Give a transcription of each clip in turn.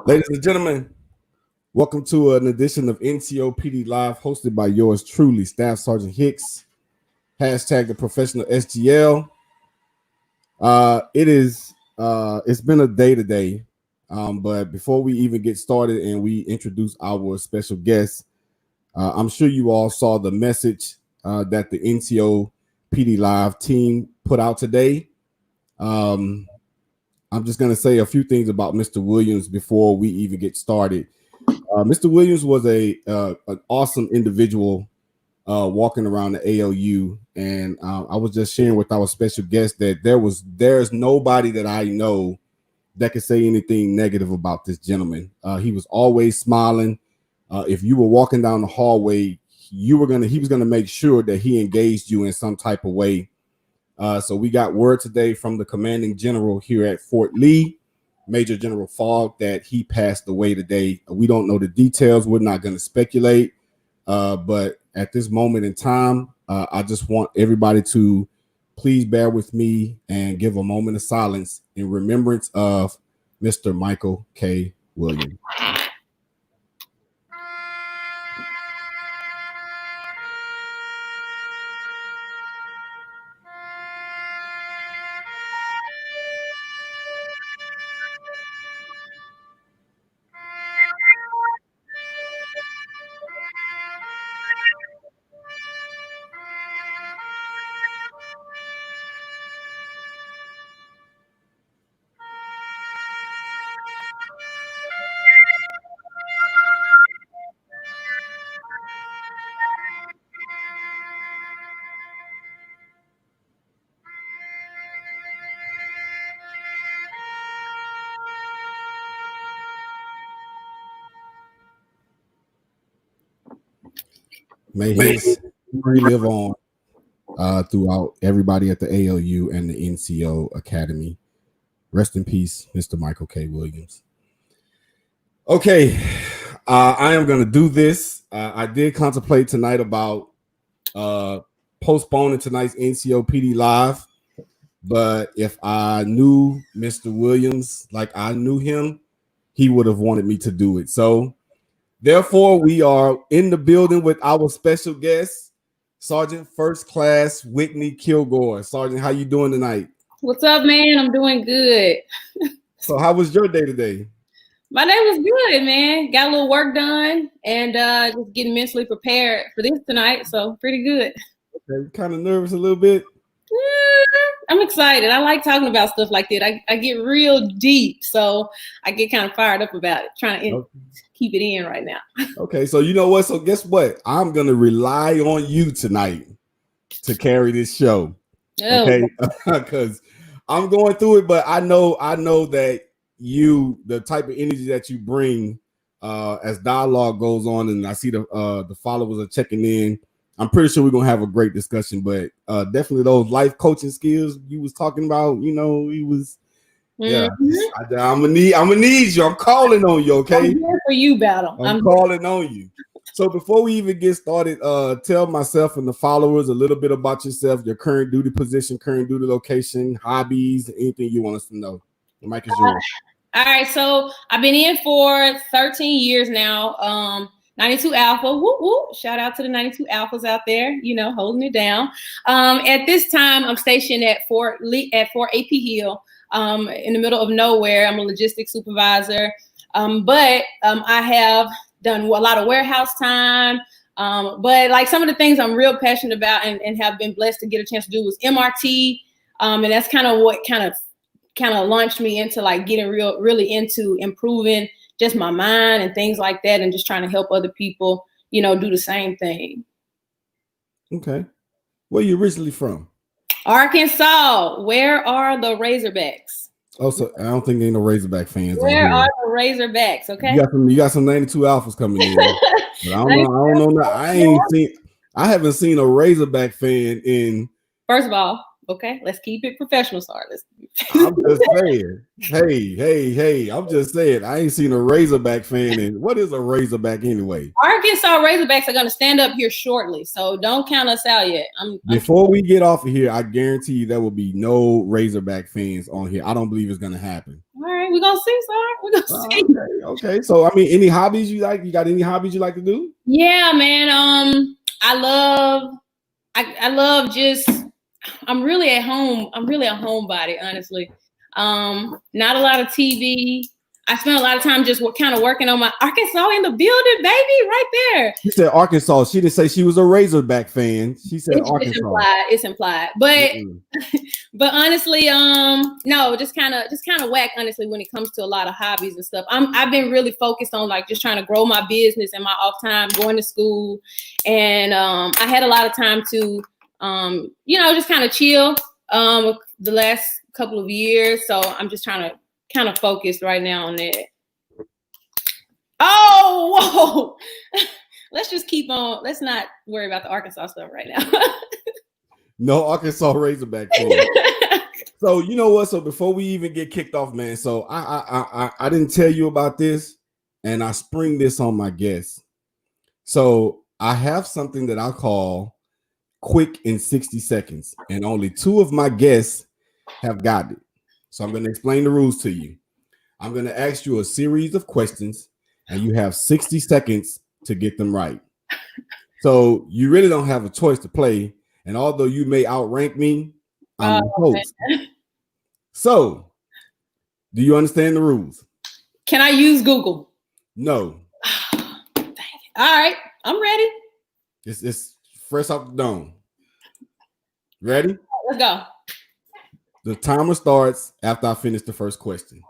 Ladies and gentlemen, welcome to an edition of NCOPD Live, hosted by yours truly, Staff Sergeant Hicks. Hashtag the professional SGL. It's been a day today, but before we even get started and we introduce our special guest, I'm sure you all saw the message that the NCOPD Live team put out today. I'm just going to say a few things about Mr. Williams before we even get started. Mr. Williams was an awesome individual walking around the ALU, and I was just sharing with our special guest that there's nobody that I know that could say anything negative about this gentleman. He was always smiling. If you were walking down the hallway, he was gonna make sure that he engaged you in some type of way. So we got word today from the commanding general here at Fort Lee, Major General Fogg, that he passed away today. We don't know the details. We're not going to speculate. But at this moment in time, I just want everybody to please bear with me and give a moment of silence in remembrance of Mr. Michael K. Williams. May his memory live on throughout everybody at the ALU and the NCO Academy. Rest in peace, Mr. Michael K. Williams. Okay, I am going to do this. I did contemplate tonight about postponing tonight's NCOPD Live, but if I knew Mr. Williams like I knew him, he would have wanted me to do it. So, therefore, we are in the building with our special guest, Sergeant First Class Whittney Kilgore. Sergeant, how you doing tonight? What's up, man? I'm doing good. So, how was your day today? My day was good, man. Got a little work done and just getting mentally prepared for this tonight. So pretty good. Okay, kind of nervous a little bit. I'm excited. I like talking about stuff like that. I get real deep, so I get kind of fired up about it. Trying to keep it in right now. Okay, so you know what? So guess what? I'm gonna rely on you tonight to carry this show. Okay, because I'm going through it, but I know that the type of energy that you bring as dialogue goes on, and I see the followers are checking in. I'm pretty sure we're gonna have a great discussion, but definitely those life coaching skills you was talking about, yeah. I'm gonna need you. I'm calling on you, okay? I'm here for you, Battle. I'm calling on you. So before we even get started, tell myself and the followers a little bit about yourself, your current duty position, current duty location, hobbies, anything you want us to know. The mic is yours. All right, so I've been in for 13 years now. 92 Alpha, whoop, whoop. Shout out to the 92 Alphas out there, holding it down. At this time, I'm stationed at Fort AP Hill, in the middle of nowhere. I'm a logistics supervisor, but I have done a lot of warehouse time. But like some of the things I'm real passionate about and have been blessed to get a chance to do was MRT, and that's kind of what kind of launched me into like getting really into improving just my mind and things like that, and just trying to help other people, do the same thing. Okay. Where you originally from? Arkansas. Where are the Razorbacks? Oh, so I don't think there ain't no Razorback fans. Where are the Razorbacks? Okay. You got some 92 Alphas coming in. But I don't know. I haven't seen a Razorback fan in. First of all, okay, let's keep it professional, sorry. I'm just saying. Hey, I'm just saying. I ain't seen a Razorback fan in. What is a Razorback anyway? Arkansas Razorbacks are going to stand up here shortly, so don't count us out yet. Before we get off of here, I guarantee you there will be no Razorback fans on here. I don't believe it's going to happen. All right. right, we're gonna see, sir. We're gonna see. Okay. So I mean, any hobbies you like? You got any hobbies you like to do? Yeah, man. I love just. I'm really at home. I'm really a homebody, honestly. Not a lot of TV. I spent a lot of time just kind of working on my Arkansas in the building, baby, right there. She said Arkansas. She didn't say she was a Razorback fan. She said Arkansas. It's implied. But honestly, no, just kind of whack, honestly, when it comes to a lot of hobbies and stuff. I've been really focused on like just trying to grow my business and my off time, going to school. And I had a lot of time to just kind of chill the last couple of years. So I'm just trying to kind of focused right now on that. Oh, whoa. Let's just keep on. Let's not worry about the Arkansas stuff right now. No Arkansas Razorback fan. So you know what? So before we even get kicked off, man. So I didn't tell you about this, and I spring this on my guests. So I have something that I call quick in 60 seconds, and only 2 of my guests have got it. So I'm going to explain the rules to you. I'm going to ask you a series of questions, and you have 60 seconds to get them right. So you really don't have a choice to play. And although you may outrank me, I'm the host. So, do you understand the rules? Can I use Google? No. Dang it. All right, I'm ready. It's fresh off the dome. Ready? Let's go. The timer starts after I finish the first question.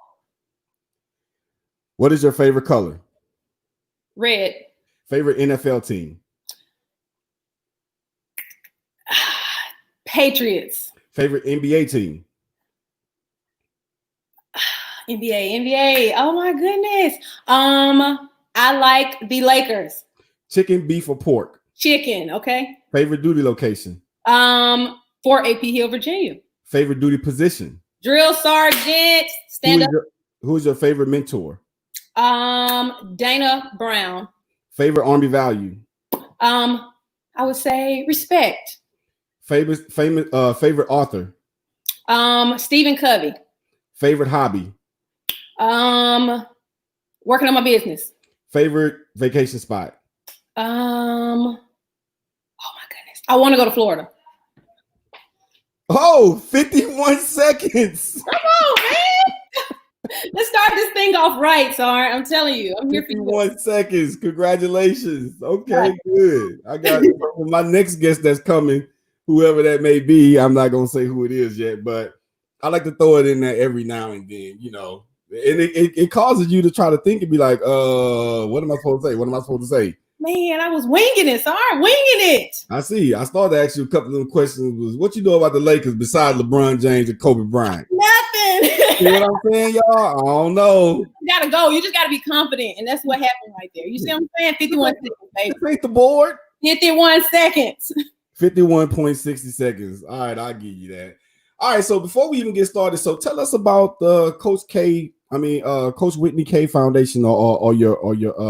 What is your favorite color? Red. Favorite NFL team? Patriots. Favorite NBA team? NBA. Oh my goodness. I like the Lakers. Chicken, beef, or pork? Chicken. Okay. Favorite duty location? Fort AP Hill, Virginia. Favorite duty position? Drill sergeant. Stand up. Who's your favorite mentor? Dana Brown. Favorite Army value? I would say respect. Favorite author? Stephen Covey. Favorite hobby? Working on my business. Favorite vacation spot? Oh my goodness. I want to go to Florida. Oh, 51 seconds. Come on, man. Let's start this thing off right, Sar. I'm telling you. I'm here for 51 seconds. Congratulations. Okay, good. I got my next guest that's coming, whoever that may be. I'm not going to say who it is yet, but I like to throw it in there every now and then, and it causes you to try to think and be like, what am I supposed to say? What am I supposed to say? Man, I was winging it, Sar. Winging it. I see. I started to ask you a couple of them questions. Was what you know about the Lakers besides LeBron James and Kobe Bryant? Nothing. See what I'm saying, y'all? I don't know. You gotta go. You just gotta be confident, and that's what happened right there. You see what I'm saying? 51 seconds, baby. Take the board. 51 seconds. 51.60 seconds. All right, I'll give you that. All right, so before we even get started, so tell us about the Coach Whittney K Foundation or your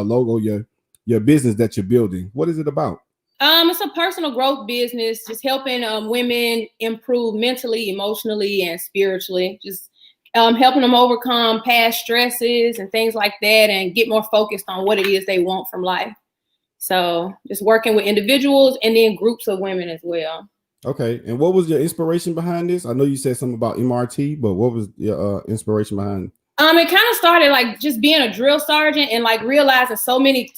logo, your business that you're building. What is it about? It's a personal growth business, just helping women improve mentally, emotionally, and spiritually. Just helping them overcome past stresses and things like that, and get more focused on what it is they want from life. So just working with individuals and then groups of women as well. Okay. And what was your inspiration behind this? I know you said something about MRT, but what was your inspiration behind it? It kind of started like just being a drill sergeant and like realizing so many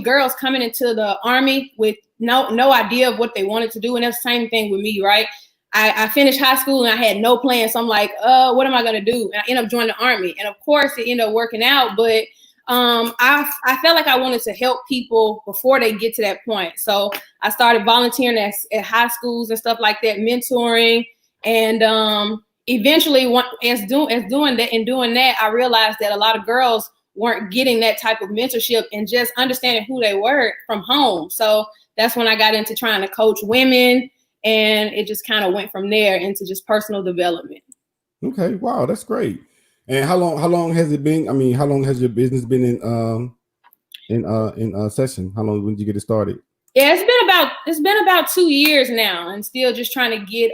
girls coming into the Army with no idea of what they wanted to do. And that's the same thing with me, right? I finished high school and I had no plan. So I'm like, what am I going to do? And I ended up joining the Army. And of course it ended up working out, but I felt like I wanted to help people before they get to that point. So I started volunteering at high schools and stuff like that, mentoring. And eventually, as doing that, I realized that a lot of girls weren't getting that type of mentorship and just understanding who they were from home. So that's when I got into trying to coach women, and it just kind of went from there into just personal development. Okay, wow, that's great. And how long has it been? I mean, how long has your business been in session? How long when did you get it started? Yeah, it's been about 2 years now, and still just trying to get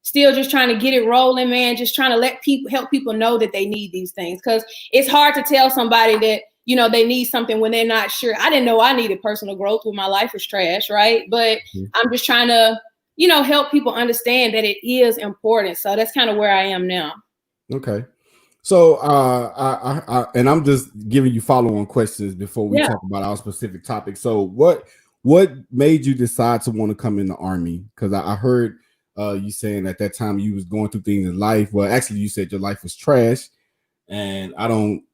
still just trying to get it rolling, man. Just trying to help people know that they need these things, because it's hard to tell somebody that, you know, they need something when they're not sure. I didn't know I needed personal growth when my life was trash, right? But I'm just trying to, you know, help people understand that it is important. So that's kind of where I am now. Okay. So and I'm just giving you follow-on questions before we talk about our specific topic. So what made you decide to want to come in the Army? Because I heard you saying at that time you was going through things in life. Well, actually, you said your life was trash, and I don't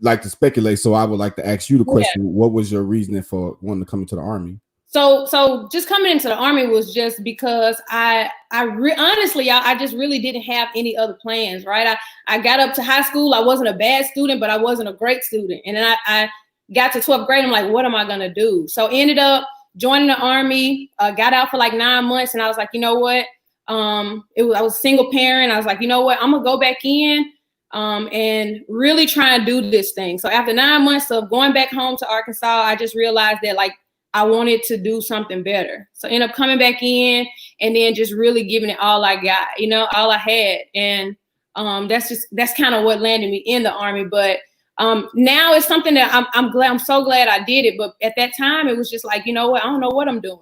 like to speculate. So I would like to ask you the question: what was your reasoning for wanting to come into the Army? So just coming into the Army was just because honestly, I just really didn't have any other plans, right? I got up to high school. I wasn't a bad student, but I wasn't a great student. And then I got to 12th grade. I'm like, what am I going to do? So ended up joining the Army, got out for like 9 months. And I was like, you know what? I was a single parent. I was like, you know what? I'm going to go back in and really try and do this thing. So after 9 months of going back home to Arkansas, I just realized that like, I wanted to do something better. So end up coming back in and then just really giving it all I got, you know, all I had. And that's kind of what landed me in the Army. But now it's something that I'm so glad I did it. But at that time, it was just like, you know what? I don't know what I'm doing.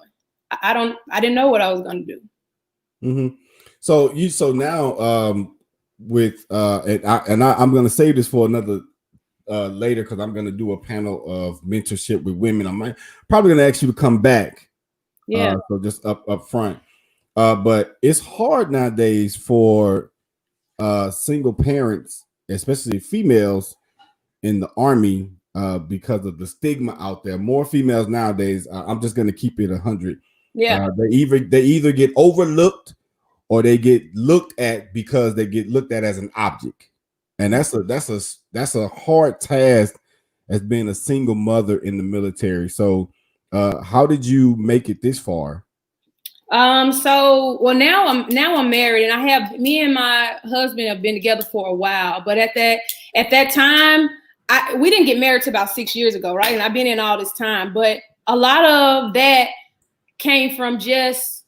I didn't know what I was going to do. Mm-hmm. So now with I'm going to save this for another later, because I'm going to do a panel of mentorship with women. I'm probably going to ask you to come back. So just up front. But it's hard nowadays for single parents, especially females in the Army, because of the stigma out there. More females nowadays. I'm just going to keep it 100. Yeah. They either get overlooked or they get looked at because they get looked at as an object. And that's a hard task as being a single mother in the military. So how did you make it this far? Now I'm married, and me and my husband have been together for a while. But at that time, we didn't get married till about 6 years ago, right? And I've been in all this time. But a lot of that came from just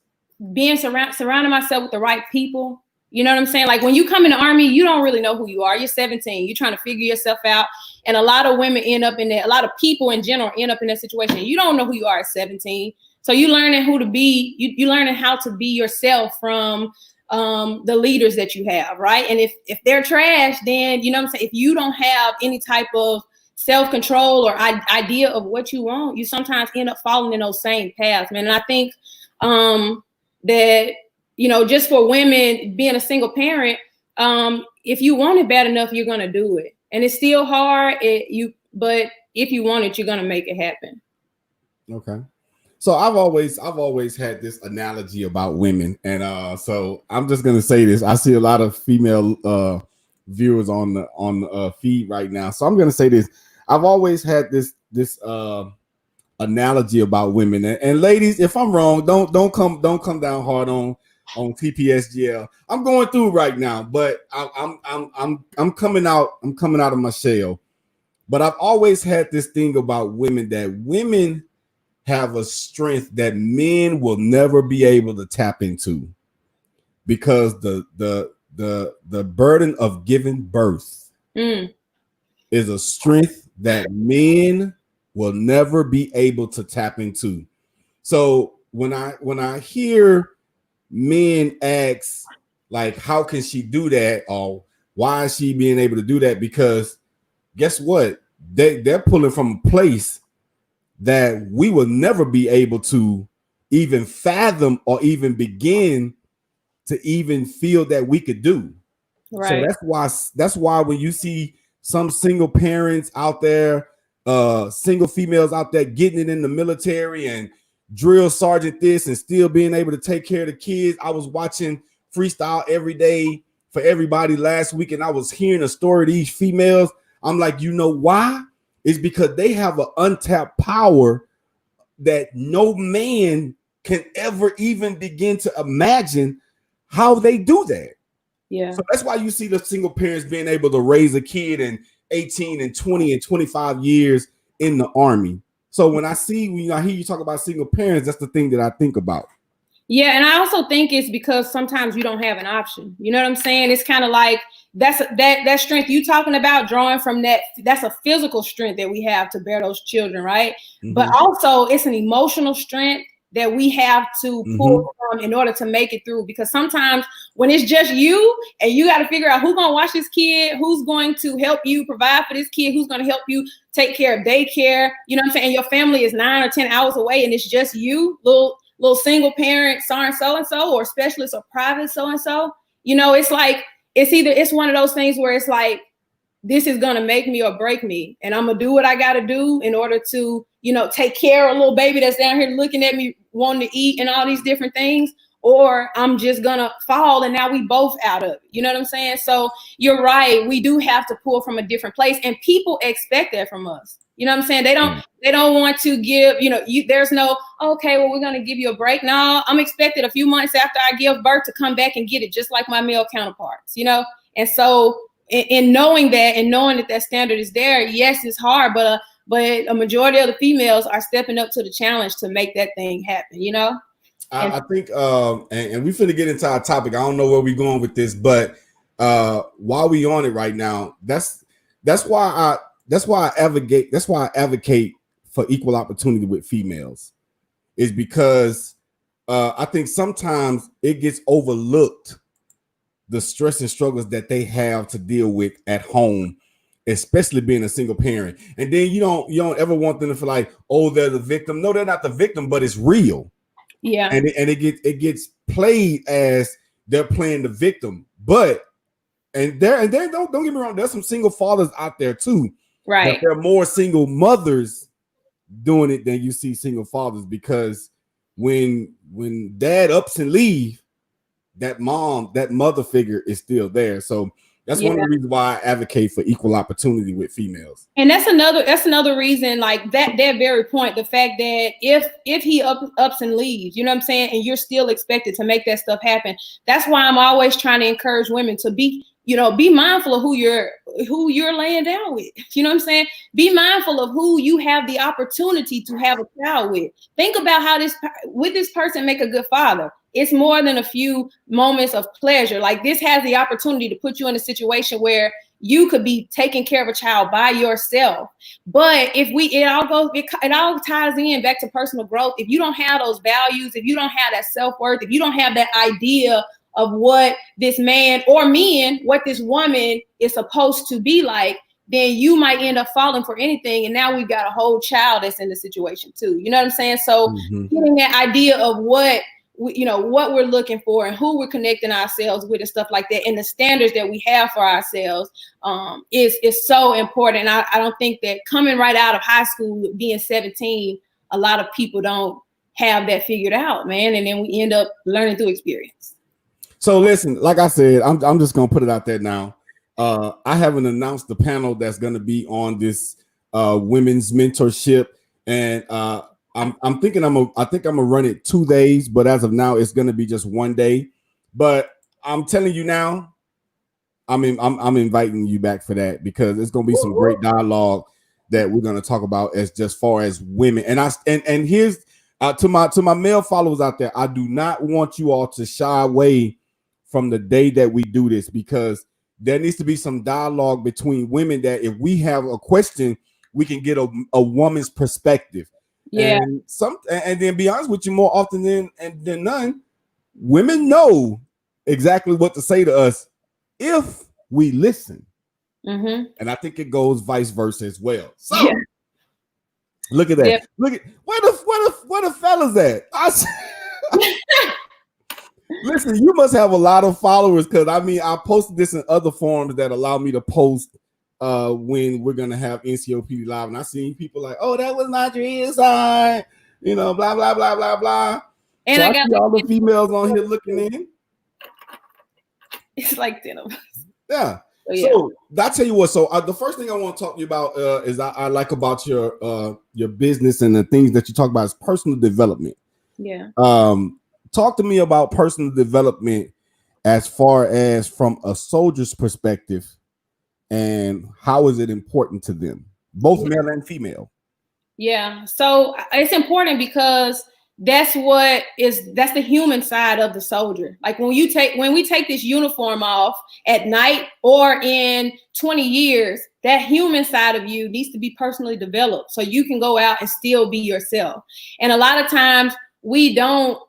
being surrounding myself with the right people. You know what I'm saying? Like when you come in the Army, you don't really know who you are. You're 17. You're trying to figure yourself out. And a lot of women end up in that. A lot of people in general end up in that situation. You don't know who you are at 17. So you learning who to be. You learning how to be yourself from the leaders that you have, right? And if they're trash, then you know what I'm saying. If you don't have any type of self-control or idea of what you want, you sometimes end up falling in those same paths, man. And I think that, you know, just for women being a single parent, if you want it bad enough, you're gonna do it, and it's still hard. But if you want it, you're gonna make it happen. Okay. So I've always had this analogy about women, and so I'm just gonna say this. I see a lot of female viewers on the feed right now, so I'm gonna say this. I've always had this analogy about women, and ladies, if I'm wrong, don't come down hard on TPSGL. I'm going through right now, but I'm coming out of my shell. But I've always had this thing about women, that women have a strength that men will never be able to tap into, because the burden of giving birth is a strength that men will never be able to tap into. So when I hear men ask, like, how can she do that, or why is she being able to do that? Because guess what? They're pulling from a place that we will never be able to even fathom or even begin to even feel that we could do. Right. So that's why when you see some single parents out there, single females out there getting it in the military and drill sergeant this and still being able to take care of the kids. I was watching Freestyle Every Day for Everybody last week, and I was hearing a story of these females. I'm like, you know why? It's because they have an untapped power that no man can ever even begin to imagine how they do that. Yeah. So that's why you see the single parents being able to raise a kid in 18 and 20 and 25 years in the Army. So when I hear you talk about single parents, that's the thing that I think about. Yeah, and I also think it's because sometimes you don't have an option. You know what I'm saying? It's kind of like that strength you talking about, drawing from that. That's a physical strength that we have to bear those children, right? Mm-hmm. But also it's an emotional strength that we have to pull from in order to make it through. Because sometimes when it's just you and you got to figure out who's going to watch this kid, who's going to help you provide for this kid, who's going to help you take care of daycare, you know what I'm saying? And your family is 9 or 10 hours away and it's just you, little single parent, so-and-so, or specialist or private so-and-so. You know, it's like, it's one of those things where it's like, this is going to make me or break me. And I'm going to do what I got to do in order to, you know, take care of a little baby that's down here looking at me, wanting to eat and all these different things. Or I'm just going to fall and now we both out of it. You know what I'm saying? So you're right. We do have to pull from a different place and people expect that from us. You know what I'm saying? They don't want to give, you know, there's no, okay, well, we're going to give you a break. No, I'm expected a few months after I give birth to come back and get it just like my male counterparts, you know? And so in knowing that and knowing that standard is there, yes, it's hard, but a majority of the females are stepping up to the challenge to make that thing happen, you know? I think, and we finna get into our topic. I don't know where we're going with this, but while we on it right now, that's why I advocate for equal opportunity with females, is because I think sometimes it gets overlooked, the stress and struggles that they have to deal with at home, especially being a single parent. And then you don't ever want them to feel like, oh, they're the victim. No, they're not the victim, but it's real. Yeah. And it gets played as they're playing the victim. But and don't get me wrong, there's some single fathers out there too. Right. But there are more single mothers doing it than you see single fathers, because when dad ups and leave, that mother figure is still there. So that's one of the reasons why I advocate for equal opportunity with females. And that's another reason, like that very point, the fact that if he ups and leaves, you know what I'm saying, and you're still expected to make that stuff happen. That's why I'm always trying to encourage women to be mindful of who you're laying down with. You know what I'm saying? Be mindful of who you have the opportunity to have a child with. Think about how this person make a good father. It's more than a few moments of pleasure. Like, this has the opportunity to put you in a situation where you could be taking care of a child by yourself. But if it all ties in back to personal growth. If you don't have those values, if you don't have that self-worth, if you don't have that idea of what this man or men, what this woman is supposed to be like, then you might end up falling for anything. And now we've got a whole child that's in the situation too. You know what I'm saying? So getting that idea of what we're looking for and who we're connecting ourselves with and stuff like that, and the standards that we have for ourselves is so important. And I don't think that coming right out of high school, being 17, a lot of people don't have that figured out, man. And then we end up learning through experience. So listen, like I said, I'm just gonna put it out there now. I haven't announced the panel that's gonna be on this women's mentorship, and I'm thinking I think I'm gonna run it 2 days, but as of now, it's gonna be just 1 day. But I'm telling you now, I'm inviting you back for that, because it's gonna be some great dialogue that we're gonna talk about as just far as women. And here's to my male followers out there, I do not want you all to shy away from the day that we do this, because there needs to be some dialogue between women, that if we have a question, we can get a woman's perspective. Yeah. And then be honest with you, more often than none, women know exactly what to say to us if we listen. And I think it goes vice versa as well. So look at that. Yeah. Look at where the fellas at? Listen, you must have a lot of followers, because I posted this in other forums that allow me to post when we're gonna have NCOPD live, and I seen people like, oh, that was not your inside, blah blah blah blah blah. And so I got see all the females on here looking in. It's like 10 of us. Yeah. So I tell you what. So the first thing I want to talk to you about is I like about your business and the things that you talk about is personal development. Yeah. Talk to me about personal development as far as from a soldier's perspective, and how is it important to them, both male and female? Yeah, so it's important because that's the human side of the soldier. Like when we take this uniform off at night or in 20 years, that human side of you needs to be personally developed so you can go out and still be yourself. And a lot of times we don't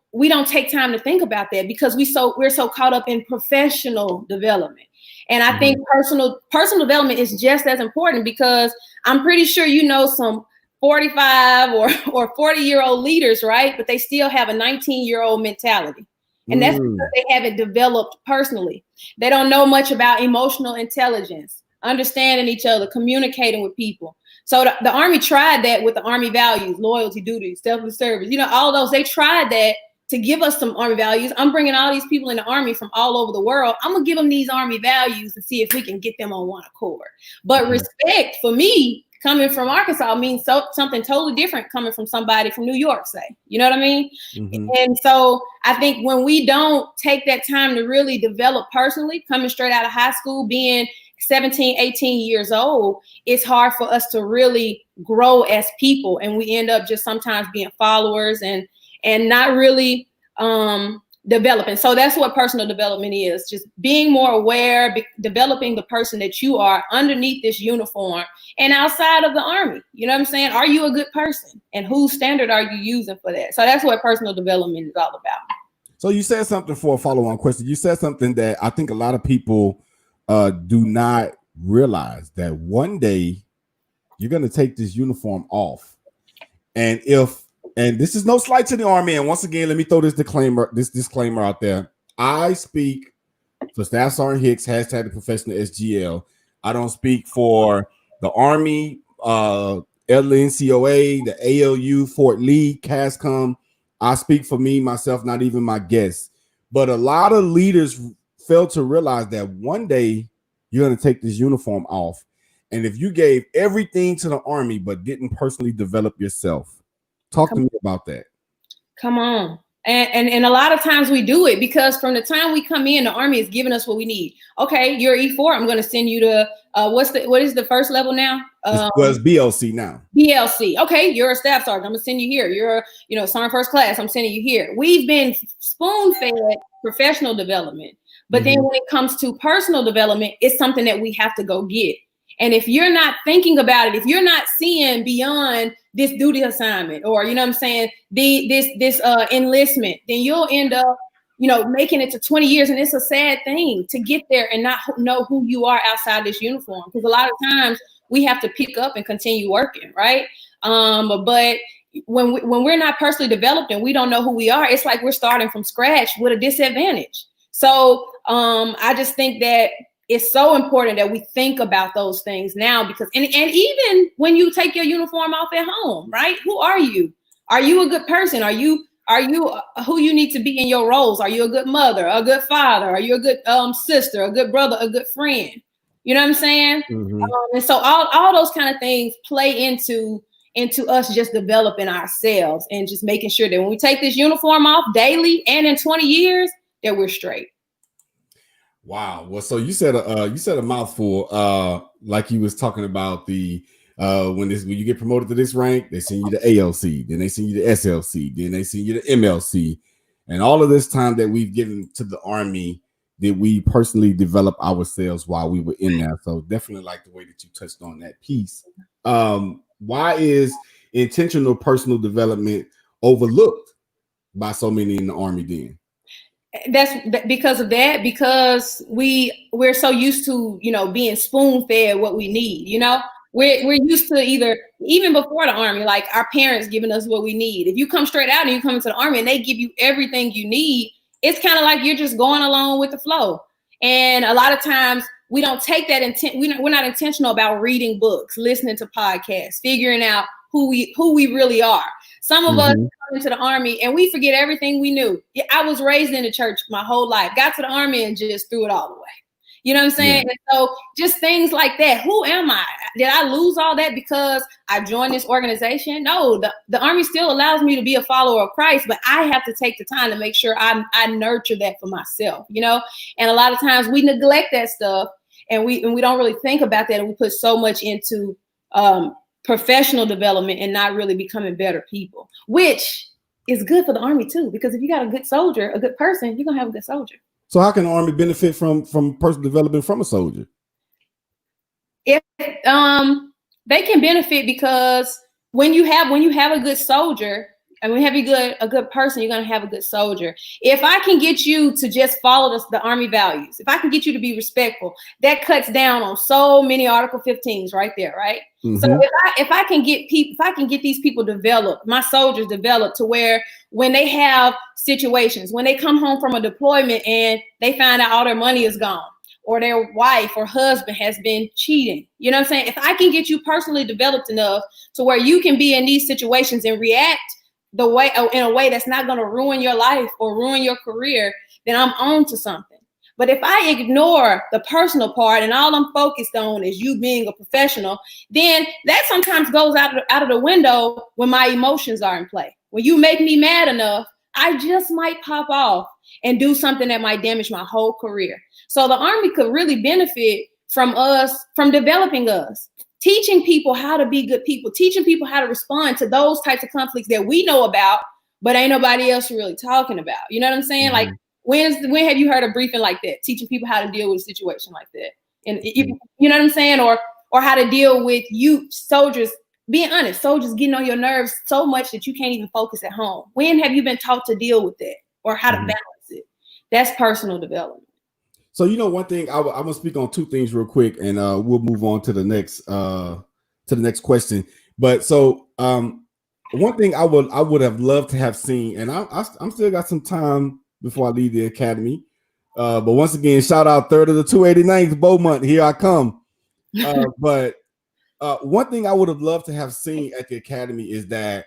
take time to think about that because we're so caught up in professional development. And I think personal development is just as important, because I'm pretty sure you know some 45 or 40-year-old leaders, right? But they still have a 19-year-old mentality. And that's because they haven't developed personally. They don't know much about emotional intelligence, understanding each other, communicating with people. So the Army tried that with the Army values: loyalty, duty, selfless service, all those. They tried that to give us some Army values. I'm bringing all these people in the Army from all over the world. I'm going to give them these Army values and see if we can get them on one accord. But respect, for me, coming from Arkansas, means something totally different coming from somebody from New York, say. You know what I mean? And so I think when we don't take that time to really develop personally, coming straight out of high school, being 17, 18 years old, it's hard for us to really grow as people. And we end up just sometimes being followers and not really developing. So that's what personal development is: just being more aware, developing the person that you are underneath this uniform and outside of the Army. You know what I'm saying? Are you a good person? And whose standard are you using for that? So that's what personal development is all about. So you said something, for a follow-on question. You said something that I think a lot of people do not realize, that one day you're going to take this uniform off. And this is no slight to the Army. And once again, let me throw this disclaimer out there. I speak for Staff Sergeant Hicks, hashtag the professional SGL. I don't speak for the Army, NCOA, the ALU, Fort Lee, CASCOM. I speak for me, myself, not even my guests. But a lot of leaders fail to realize that one day you're going to take this uniform off. And if you gave everything to the Army but didn't personally develop yourself, talk to me about that. Come on. And a lot of times we do it because from the time we come in, the Army is giving us what we need. Okay, you're E4. I'm going to send you to what is the first level now? It's BLC now. BLC. Okay, you're a staff sergeant. I'm going to send you here. You're sergeant first class. I'm sending you here. We've been spoon-fed professional development, but then when it comes to personal development, it's something that we have to go get. And if you're not thinking about it, if you're not seeing beyond this duty assignment, or this enlistment, then you'll end up making it to 20 years. And it's a sad thing to get there and not know who you are outside this uniform, because a lot of times we have to pick up and continue working, right? But when we're not personally developed and we don't know who we are, it's like we're starting from scratch with a disadvantage. So I just think that it's so important that we think about those things now, because and even when you take your uniform off at home, right? Who are you? Are you a good person? Are you who you need to be in your roles? Are you a good mother, a good father? Are you a good sister, a good brother, a good friend? You know what I'm saying? And so all those kind of things play into us just developing ourselves and just making sure that when we take this uniform off daily and in 20 years, that we're straight. Wow. Well, so you said a mouthful. Like you was talking about the when you get promoted to this rank, they send you the ALC, then they send you the SLC, then they send you the MLC, and all of this time that we've given to the Army, did we personally develop ourselves while we were in there? So definitely like the way that you touched on that piece. Why is intentional personal development overlooked by so many in the Army then? That's because of that, because we're so used to being spoon-fed what we need. We're used to even before the Army, like our parents giving us what we need. If you come straight out and you come into the Army and they give you everything you need, it's kind of like you're just going along with the flow. And a lot of times we don't take that we're not intentional about reading books, listening to podcasts, figuring out who we really are. Some of us come into the Army and we forget everything we knew. I was raised in the church my whole life, got to the Army and just threw it all away. You know what I'm saying? Yeah. And so just things like that. Who am I? Did I lose all that because I joined this organization? No, the Army still allows me to be a follower of Christ, but I have to take the time to make sure I nurture that for myself, And a lot of times we neglect that stuff and we don't really think about that. And we put so much into professional development and not really becoming better people, which is good for the Army too, because if you got a good soldier, a good person, you're gonna have a good soldier. So how can the Army benefit from personal development from a soldier? If they can benefit because when you have a good soldier, and when you have a good person, you're gonna have a good soldier. If I can get you to just follow the Army values, if I can get you to be respectful, that cuts down on so many Article 15s right there, right? Mm-hmm. So if I can get these people developed, my soldiers developed to where when they have situations, when they come home from a deployment and they find out all their money is gone, or their wife or husband has been cheating, you know what I'm saying? If I can get you personally developed enough to where you can be in these situations and react in a way that's not going to ruin your life or ruin your career, then I'm on to something. But if I ignore the personal part and all I'm focused on is you being a professional, then that sometimes goes out of the window when my emotions are in play. When you make me mad enough, I just might pop off and do something that might damage my whole career. So the Army could really benefit from developing us, teaching people how to be good people, teaching people how to respond to those types of conflicts that we know about, but ain't nobody else really talking about. You know what I'm saying? Mm-hmm. Like, when have you heard a briefing like that, teaching people how to deal with a situation like that? And you know what I'm saying? Or how to deal with you soldiers, being honest, soldiers getting on your nerves so much that you can't even focus at home. When have you been taught to deal with that or how to balance it? That's personal development. So, one thing I'm gonna speak on two things real quick, and we'll move on to the next question. But so one thing I would have loved to have seen, and I'm still got some time before I leave the academy. But once again, shout out 3rd of the 289th Beaumont. Here I come. But one thing I would have loved to have seen at the academy is that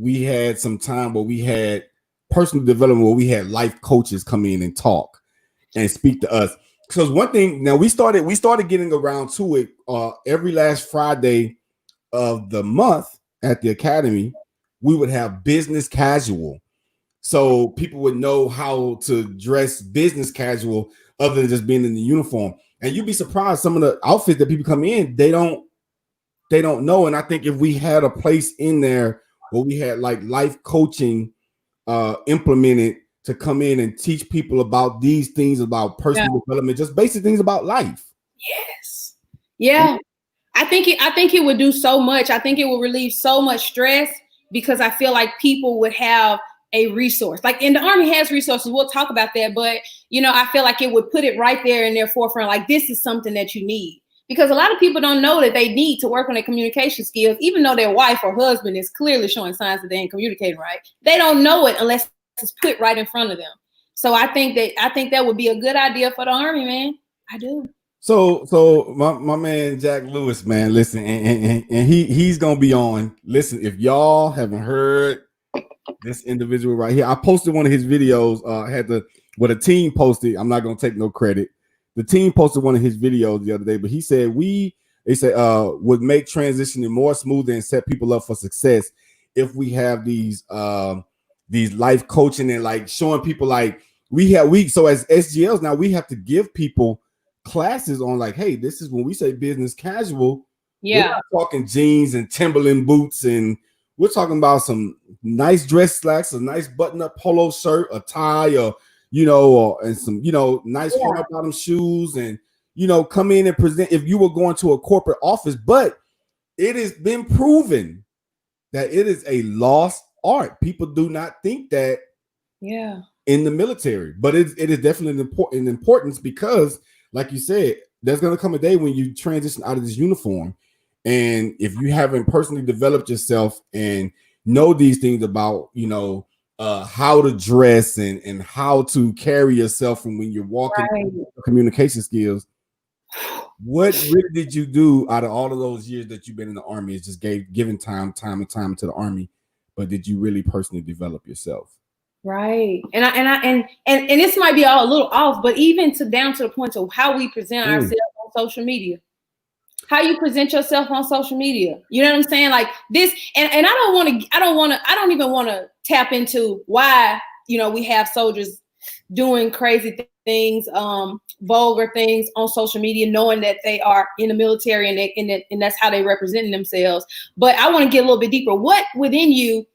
we had some time where we had personal development, where we had life coaches come in and talk and speak to us. Because one thing, now we started getting around to it every last Friday of the month at the academy. We would have business casual, so people would know how to dress business casual other than just being in the uniform. And you'd be surprised some of the outfits that people come in, they don't know. And I think if we had a place in there where we had like life coaching implemented to come in and teach people about these things, about personal development, just basic things about life. Yes. Yeah. I think it would do so much. I think it would relieve so much stress, because I feel like people would have a resource. Like, and the Army has resources. We'll talk about that. But, I feel like it would put it right there in their forefront. Like, this is something that you need. Because a lot of people don't know that they need to work on their communication skills, even though their wife or husband is clearly showing signs that they ain't communicating right. They don't know it unless it's put right in front of them. So I think that would be a good idea for the Army, man. I do. So my man Jack Lewis, man, listen, and he's gonna be on. Listen, if y'all haven't heard this individual right here, I posted one of his videos. A team posted. I'm not gonna take no credit. The team posted one of his videos the other day, but he said would make transitioning more smoother and set people up for success if we have these life coaching and like showing people, like so as SGLs now we have to give people classes on, like, hey, this is when we say business casual. We're not talking jeans and Timberland boots, and we're talking about some nice dress slacks, a nice button-up polo shirt, a tie, or and some nice flat bottom shoes, and come in and present if you were going to a corporate office. But it has been proven that it is a lost art. People do not think that in the military, but it is definitely an importance, because like you said, there's going to come a day when you transition out of this uniform, and if you haven't personally developed yourself and know these things about how to dress and how to carry yourself from when you're walking, communication skills, what really did you do out of all of those years that you've been in the Army? Is just giving time and time to the Army, but did you really personally develop yourself? Right. And this might be all a little off, but even down to the point of how we present ourselves on social media. How you present yourself on social media. You know what I'm saying? Like this, and I don't even want to tap into why, we have soldiers doing crazy things, vulgar things on social media, knowing that they are in the military and that's how they represent themselves. But I want to get a little bit deeper. What within you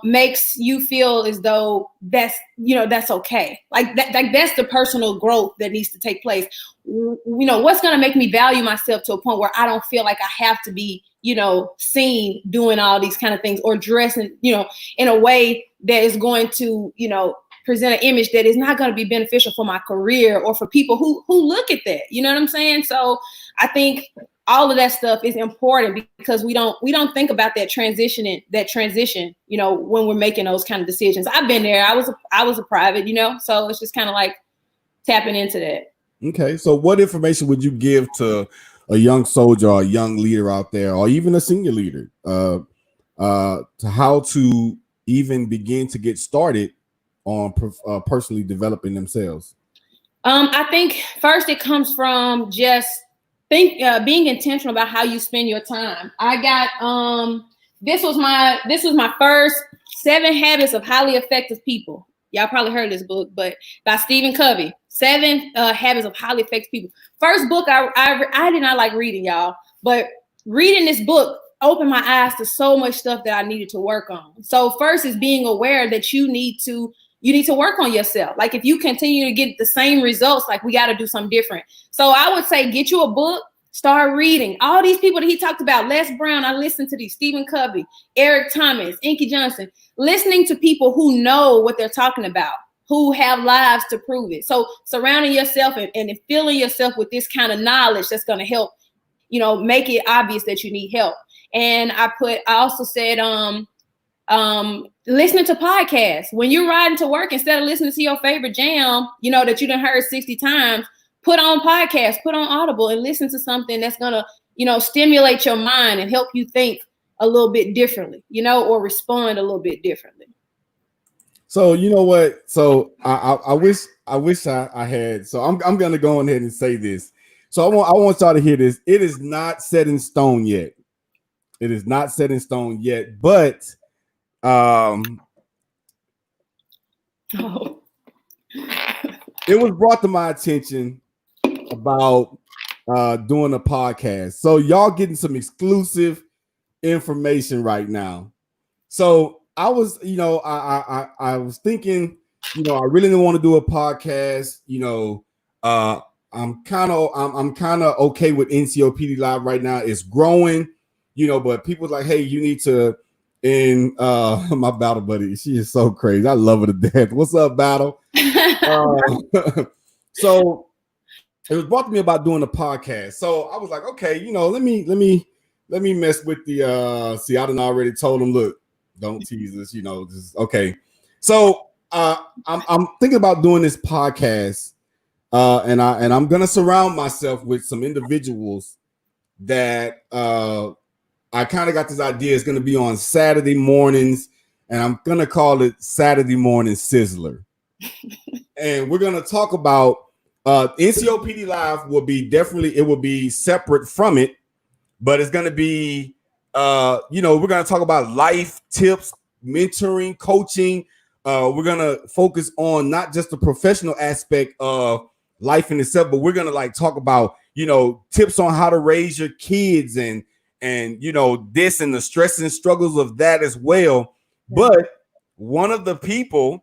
makes you feel as though that's okay. Like that's the personal growth that needs to take place. What's going to make me value myself to a point where I don't feel like I have to be, seen doing all these kind of things or dressing, in a way that is going to, present an image that is not going to be beneficial for my career or for people who look at that. You know what I'm saying? So I think all of that stuff is important because we don't think about that transition, when we're making those kind of decisions. I've been there. I was a private, so it's just kind of like tapping into that. Okay. So what information would you give to a young soldier or a young leader out there, or even a senior leader, to how to even begin to get started on personally developing themselves? I think first it comes from just being intentional about how you spend your time. I got this was my first 7 Habits of Highly Effective People. Y'all probably heard this book, but by Stephen Covey. 7 Habits of Highly Effective People. First book I did not like reading, y'all, but reading this book opened my eyes to so much stuff that I needed to work on. So first is being aware that you need to work on yourself. Like if you continue to get the same results, like we got to do something different. So I would say get you a book, start reading. All these people that he talked about, Les Brown, I listened to these, Stephen Covey, Eric Thomas, Inky Johnson, listening to people who know what they're talking about, who have lives to prove it. So surrounding yourself and filling yourself with this kind of knowledge that's going to help, make it obvious that you need help. And I also said, listening to podcasts. When you're riding to work, instead of listening to your favorite jam, that you done heard 60 times, put on podcasts, put on Audible and listen to something that's going to, stimulate your mind and help you think a little bit differently, or respond a little bit differently. So, you know what? So I wish I had, so I'm going to go ahead and say this. So I want y'all to hear this. It is not set in stone yet. It is not set in stone yet, but it was brought to my attention about doing a podcast. So y'all getting some exclusive information right now. So I was, I was thinking, I really didn't want to do a podcast. I'm kind of okay with NCOPD Live right now. It's growing, but people's like, hey, you need to. And my battle buddy, she is so crazy. I love her to death. What's up, battle? So it was brought to me about doing a podcast. So I was like, okay, let me mess with the see, I done already told them, look, don't tease us, just okay. So I'm thinking about doing this podcast, and I'm gonna surround myself with some individuals that I kind of got this idea. It's going to be on Saturday mornings, and I'm going to call it Saturday Morning Sizzler. And we're going to talk about NCOPD Live will be separate from it, but it's going to be, we're going to talk about life tips, mentoring, coaching. We're going to focus on not just the professional aspect of life in itself, but we're going to talk about, tips on how to raise your kids and this and the stress and struggles of that as well. But one of the people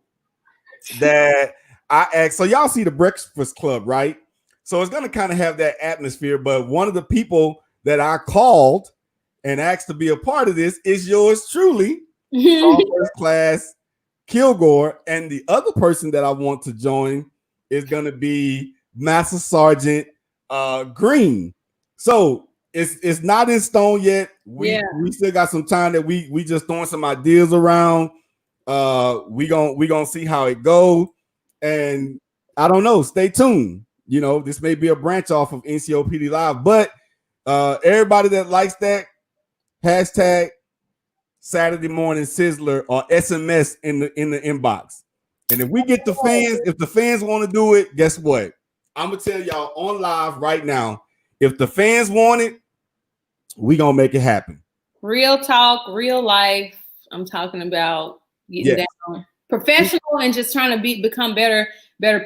that I asked, so y'all see the Breakfast Club, right? So it's going to kind of have that atmosphere. But one of the people that I called and asked to be a part of this is yours truly, First Class Kilgore. And the other person that I want to join is going to be Master Sergeant Green. So it's not in stone yet. We still got some time that we just throwing some ideas around. We gonna see how it goes, and I don't know. Stay tuned. This may be a branch off of NCOPD Live, but everybody that likes that hashtag Saturday Morning Sizzler or SMS in the inbox. And if we get the fans, if the fans want to do it, guess what? I'm gonna tell y'all on live right now. If the fans want it, we gonna make it happen. Real talk, real life. I'm talking about getting down, professional, and just trying to become better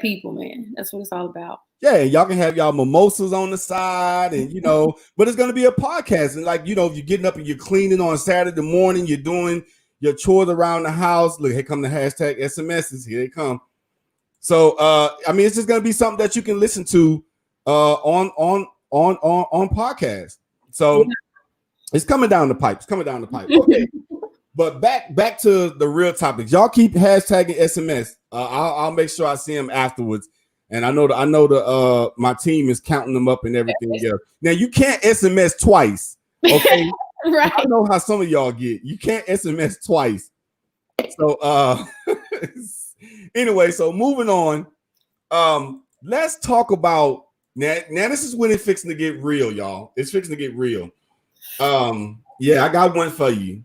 people, man. That's what it's all about. Yeah, y'all can have y'all mimosas on the side, and but it's gonna be a podcast. And if you're getting up and you're cleaning on Saturday morning, you're doing your chores around the house. Look, here come the hashtag SMSs. Here they come. So I mean, it's just gonna be something that you can listen to on podcast. So it's coming down the pipe. It's coming down the pipe. Okay. But back to the real topics. Y'all keep hashtagging SMS. I'll make sure I see them afterwards. And I know the my team is counting them up and everything else. Now you can't SMS twice. Okay. Right. I know how some of y'all get. You can't SMS twice. So anyway, so moving on. Let's talk about now this is when it's fixing to get real, y'all. It's fixing to get real. Yeah, I got one for you.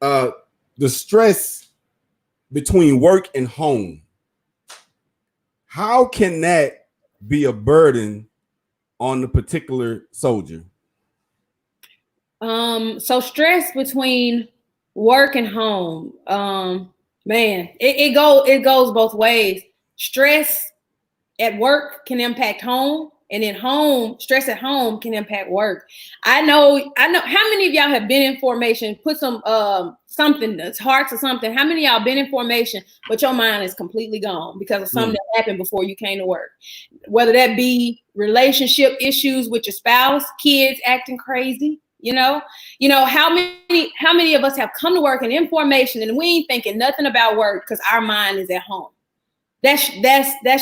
The stress between work and home. How can that be a burden on the particular soldier? So stress between work and home, man, it goes both ways. Stress at work can impact home, and then stress at home can impact work. I know how many of y'all have been in formation, put some something that's hearts or something. How many of y'all been in formation, but your mind is completely gone because of something that happened before you came to work? Whether that be relationship issues with your spouse, kids acting crazy, you know, how many of us have come to work and in formation and we ain't thinking nothing about work because our mind is at home. That's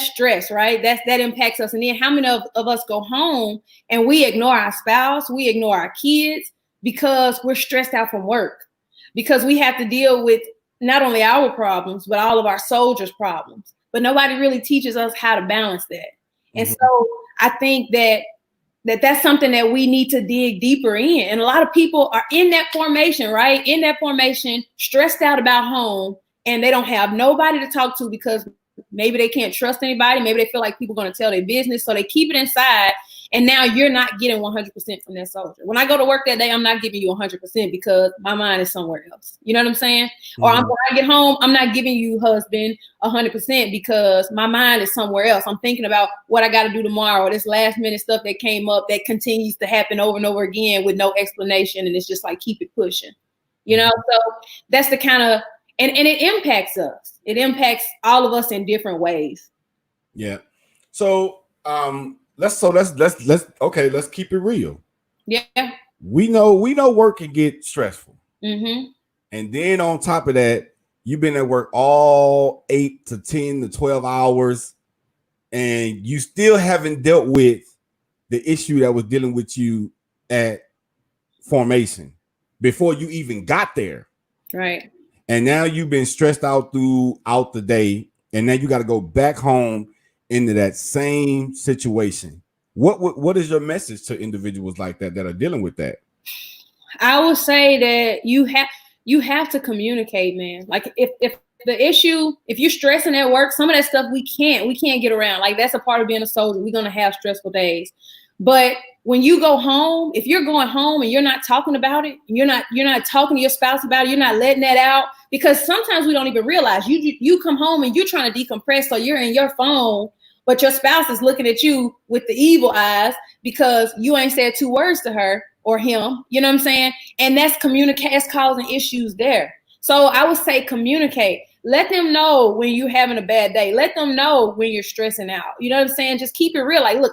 stress, right? That impacts us. And then how many of us go home and we ignore our spouse, we ignore our kids because we're stressed out from work, because we have to deal with not only our problems, but all of our soldiers' problems. But nobody really teaches us how to balance that. And so I think that's something that we need to dig deeper in. And a lot of people are in that formation, right? In that formation, stressed out about home, and they don't have nobody to talk to because maybe they can't trust anybody. Maybe they feel like people are going to tell their business. So they keep it inside. And now you're not getting 100% from that soldier. When I go to work that day, I'm not giving you 100% because my mind is somewhere else. You know what I'm saying? Or when I get home, I'm not giving you, husband, 100% because my mind is somewhere else. I'm thinking about what I got to do tomorrow, or this last minute stuff that came up that continues to happen over and over again with no explanation. And it's just like, keep it pushing, So that's the kind of, and it impacts us. It impacts all of us in different ways. Yeah. So, let's keep it real. Yeah. We know work can get stressful. And then on top of that, you've been at work all 8 to 10 to 12 hours, and you still haven't dealt with the issue that was dealing with you at formation before you even got there. Right. And now you've been stressed out throughout the day, and now you got to go back home into that same situation. What is your message to individuals like that are dealing with that? I would say that you have to communicate, man. Like if the issue, if you're stressing at work, some of that stuff we can't get around. Like that's a part of being a soldier. We're gonna have stressful days. But when you go home, if you're going home and you're not talking about it, you're not talking to your spouse about it, you're not letting that out, because sometimes we don't even realize you come home and you're trying to decompress, so you're in your phone, but your spouse is looking at you with the evil eyes because you ain't said 2 words to her or him. You know what I'm saying? And that's causing issues there. So I would say communicate. Let them know when you're having a bad day. Let them know when you're stressing out. You know what I'm saying? Just keep it real. Like, look,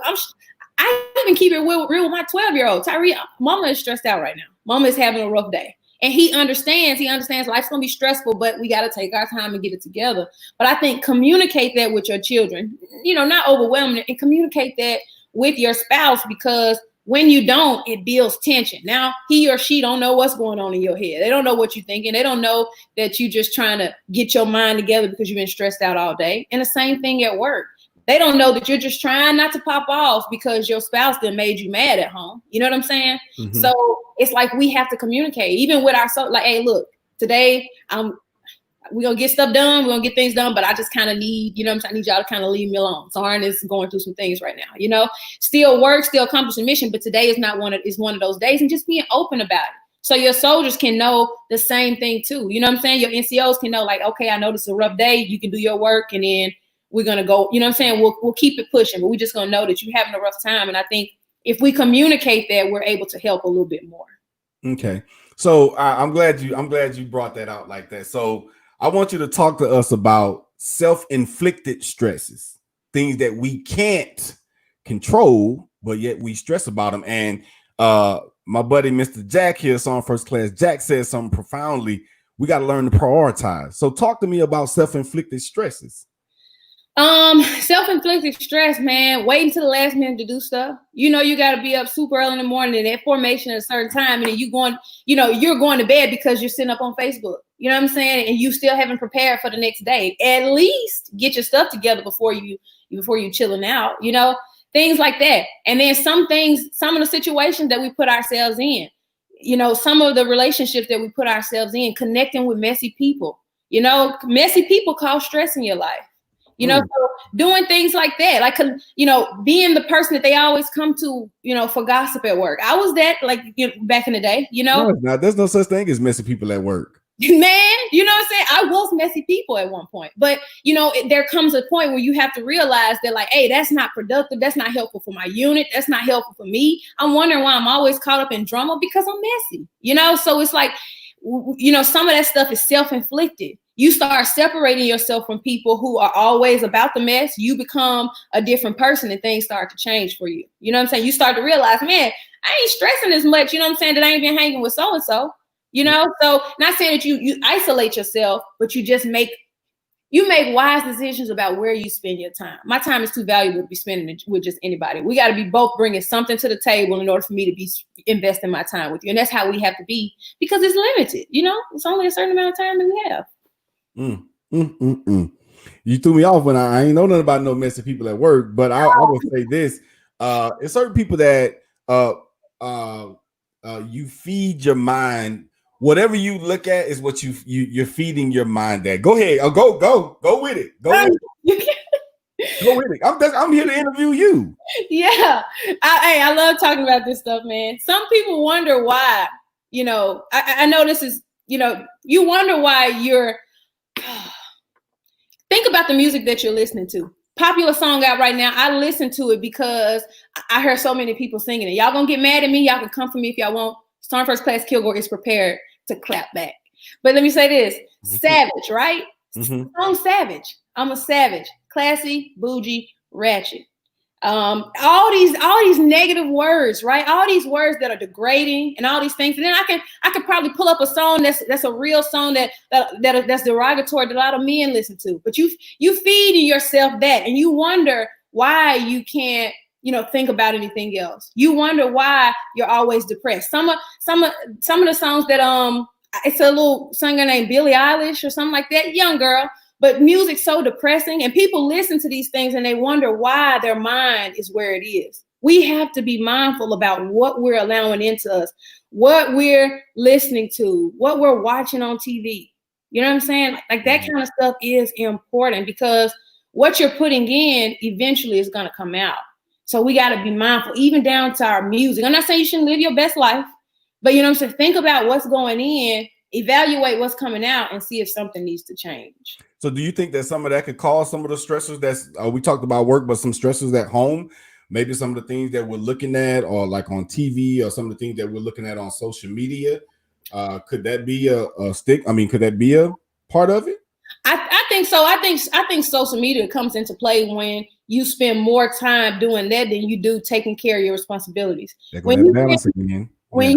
I even keep it real with my 12-year-old. Tyree, mama is stressed out right now. Mama is having a rough day. And he understands life's going to be stressful, but we got to take our time and get it together. But I think communicate that with your children, not overwhelm it, and communicate that with your spouse, because when you don't, it builds tension. Now, he or she don't know what's going on in your head. They don't know what you're thinking. They don't know that you're just trying to get your mind together because you've been stressed out all day. And the same thing at work. They don't know that you're just trying not to pop off because your spouse done made you mad at home. You know what I'm saying? So it's like we have to communicate, even with like, hey, look, today we're going to get stuff done. We're going to get things done, but I just kind of need, I need y'all to kind of leave me alone. Soren is going through some things right now, still work, still accomplish the mission, but today is one of those days, and just being open about it. So your soldiers can know the same thing too. You know what I'm saying? Your NCOs can know, like, okay, I know this is a rough day. You can do your work, and then we're going to go, you know what I'm saying? We'll keep it pushing, but we're just going to know that you're having a rough time. And I think if we communicate that, we're able to help a little bit more. Okay. So I'm glad you brought that out like that. So I want you to talk to us about self-inflicted stresses, things that we can't control, but yet we stress about them. And my buddy Mr. Jack here, on First Class, Jack says something profoundly. We got to learn to prioritize. So talk to me about self-inflicted stresses. Self-inflicted stress, man, waiting to the last minute to do stuff. You know, you got to be up super early in the morning and at formation at a certain time. And then you're going to bed because you're sitting up on Facebook. You know what I'm saying? And you still haven't prepared for the next day. At least get your stuff together before you chilling out, things like that. And then some of the situations that we put ourselves in, some of the relationships that we put ourselves in, connecting with messy people, messy people cause stress in your life. So doing things like that, like, being the person that they always come to, for gossip at work. I was that, back in the day, No, it's not. There's no such thing as messy people at work. Man, you know what I'm saying? I was messy people at one point, but there comes a point where you have to realize that, like, hey, that's not productive. That's not helpful for my unit. That's not helpful for me. I'm wondering why I'm always caught up in drama, because I'm messy, so it's like, some of that stuff is self-inflicted. You start separating yourself from people who are always about the mess. You become a different person and things start to change for you. You know what I'm saying? You start to realize, man, I ain't stressing as much, that I ain't been hanging with so-and-so, So not saying that you isolate yourself, but you just make wise decisions about where you spend your time. My time is too valuable to be spending it with just anybody. We got to be both bringing something to the table in order for me to be investing my time with you. And that's how we have to be, because it's limited. It's only a certain amount of time that we have. You threw me off when I ain't know nothing about no messy people at work, but I will say this. It's certain people that you feed your mind. Whatever you look at is what you're feeding your mind at. Go ahead. Go with it. Go with it. Go with it. I'm here to interview you. Yeah. I love talking about this stuff, man. Some people wonder why, I know this is, you wonder why you're, think about the music that you're listening to. Popular song out right now. I listen to it because I heard so many people singing it. Y'all gonna get mad at me. Y'all can come for me if y'all want. Storm First Class Kilgore is prepared to clap back. But let me say this. Savage, right? I'm savage. I'm a savage. Classy, bougie, ratchet. All these negative words, right? All these words that are degrading and all these things. And then I could probably pull up a song that's a real song that's derogatory that a lot of men listen to. But you feed in yourself that, and you wonder why you can't, think about anything else. You wonder why you're always depressed. Some of the songs that it's a little singer named Billie Eilish or something like that, young girl. But music's so depressing, and people listen to these things and they wonder why their mind is where it is. We have to be mindful about what we're allowing into us, what we're listening to, what we're watching on TV. You know what I'm saying? Like that kind of stuff is important, because what you're putting in eventually is going to come out. So we got to be mindful, even down to our music. I'm not saying you shouldn't live your best life, but so think about what's going in, evaluate what's coming out, and see if something needs to change. So do you think that some of that could cause some of the stressors that's we talked about work, but some stressors at home, maybe some of the things that we're looking at, or like on TV, or some of the things that we're looking at on social media? Could that be a stick? I mean, could that be a part of it? I think so. I think social media comes into play when you spend more time doing that than you do taking care of your responsibilities. When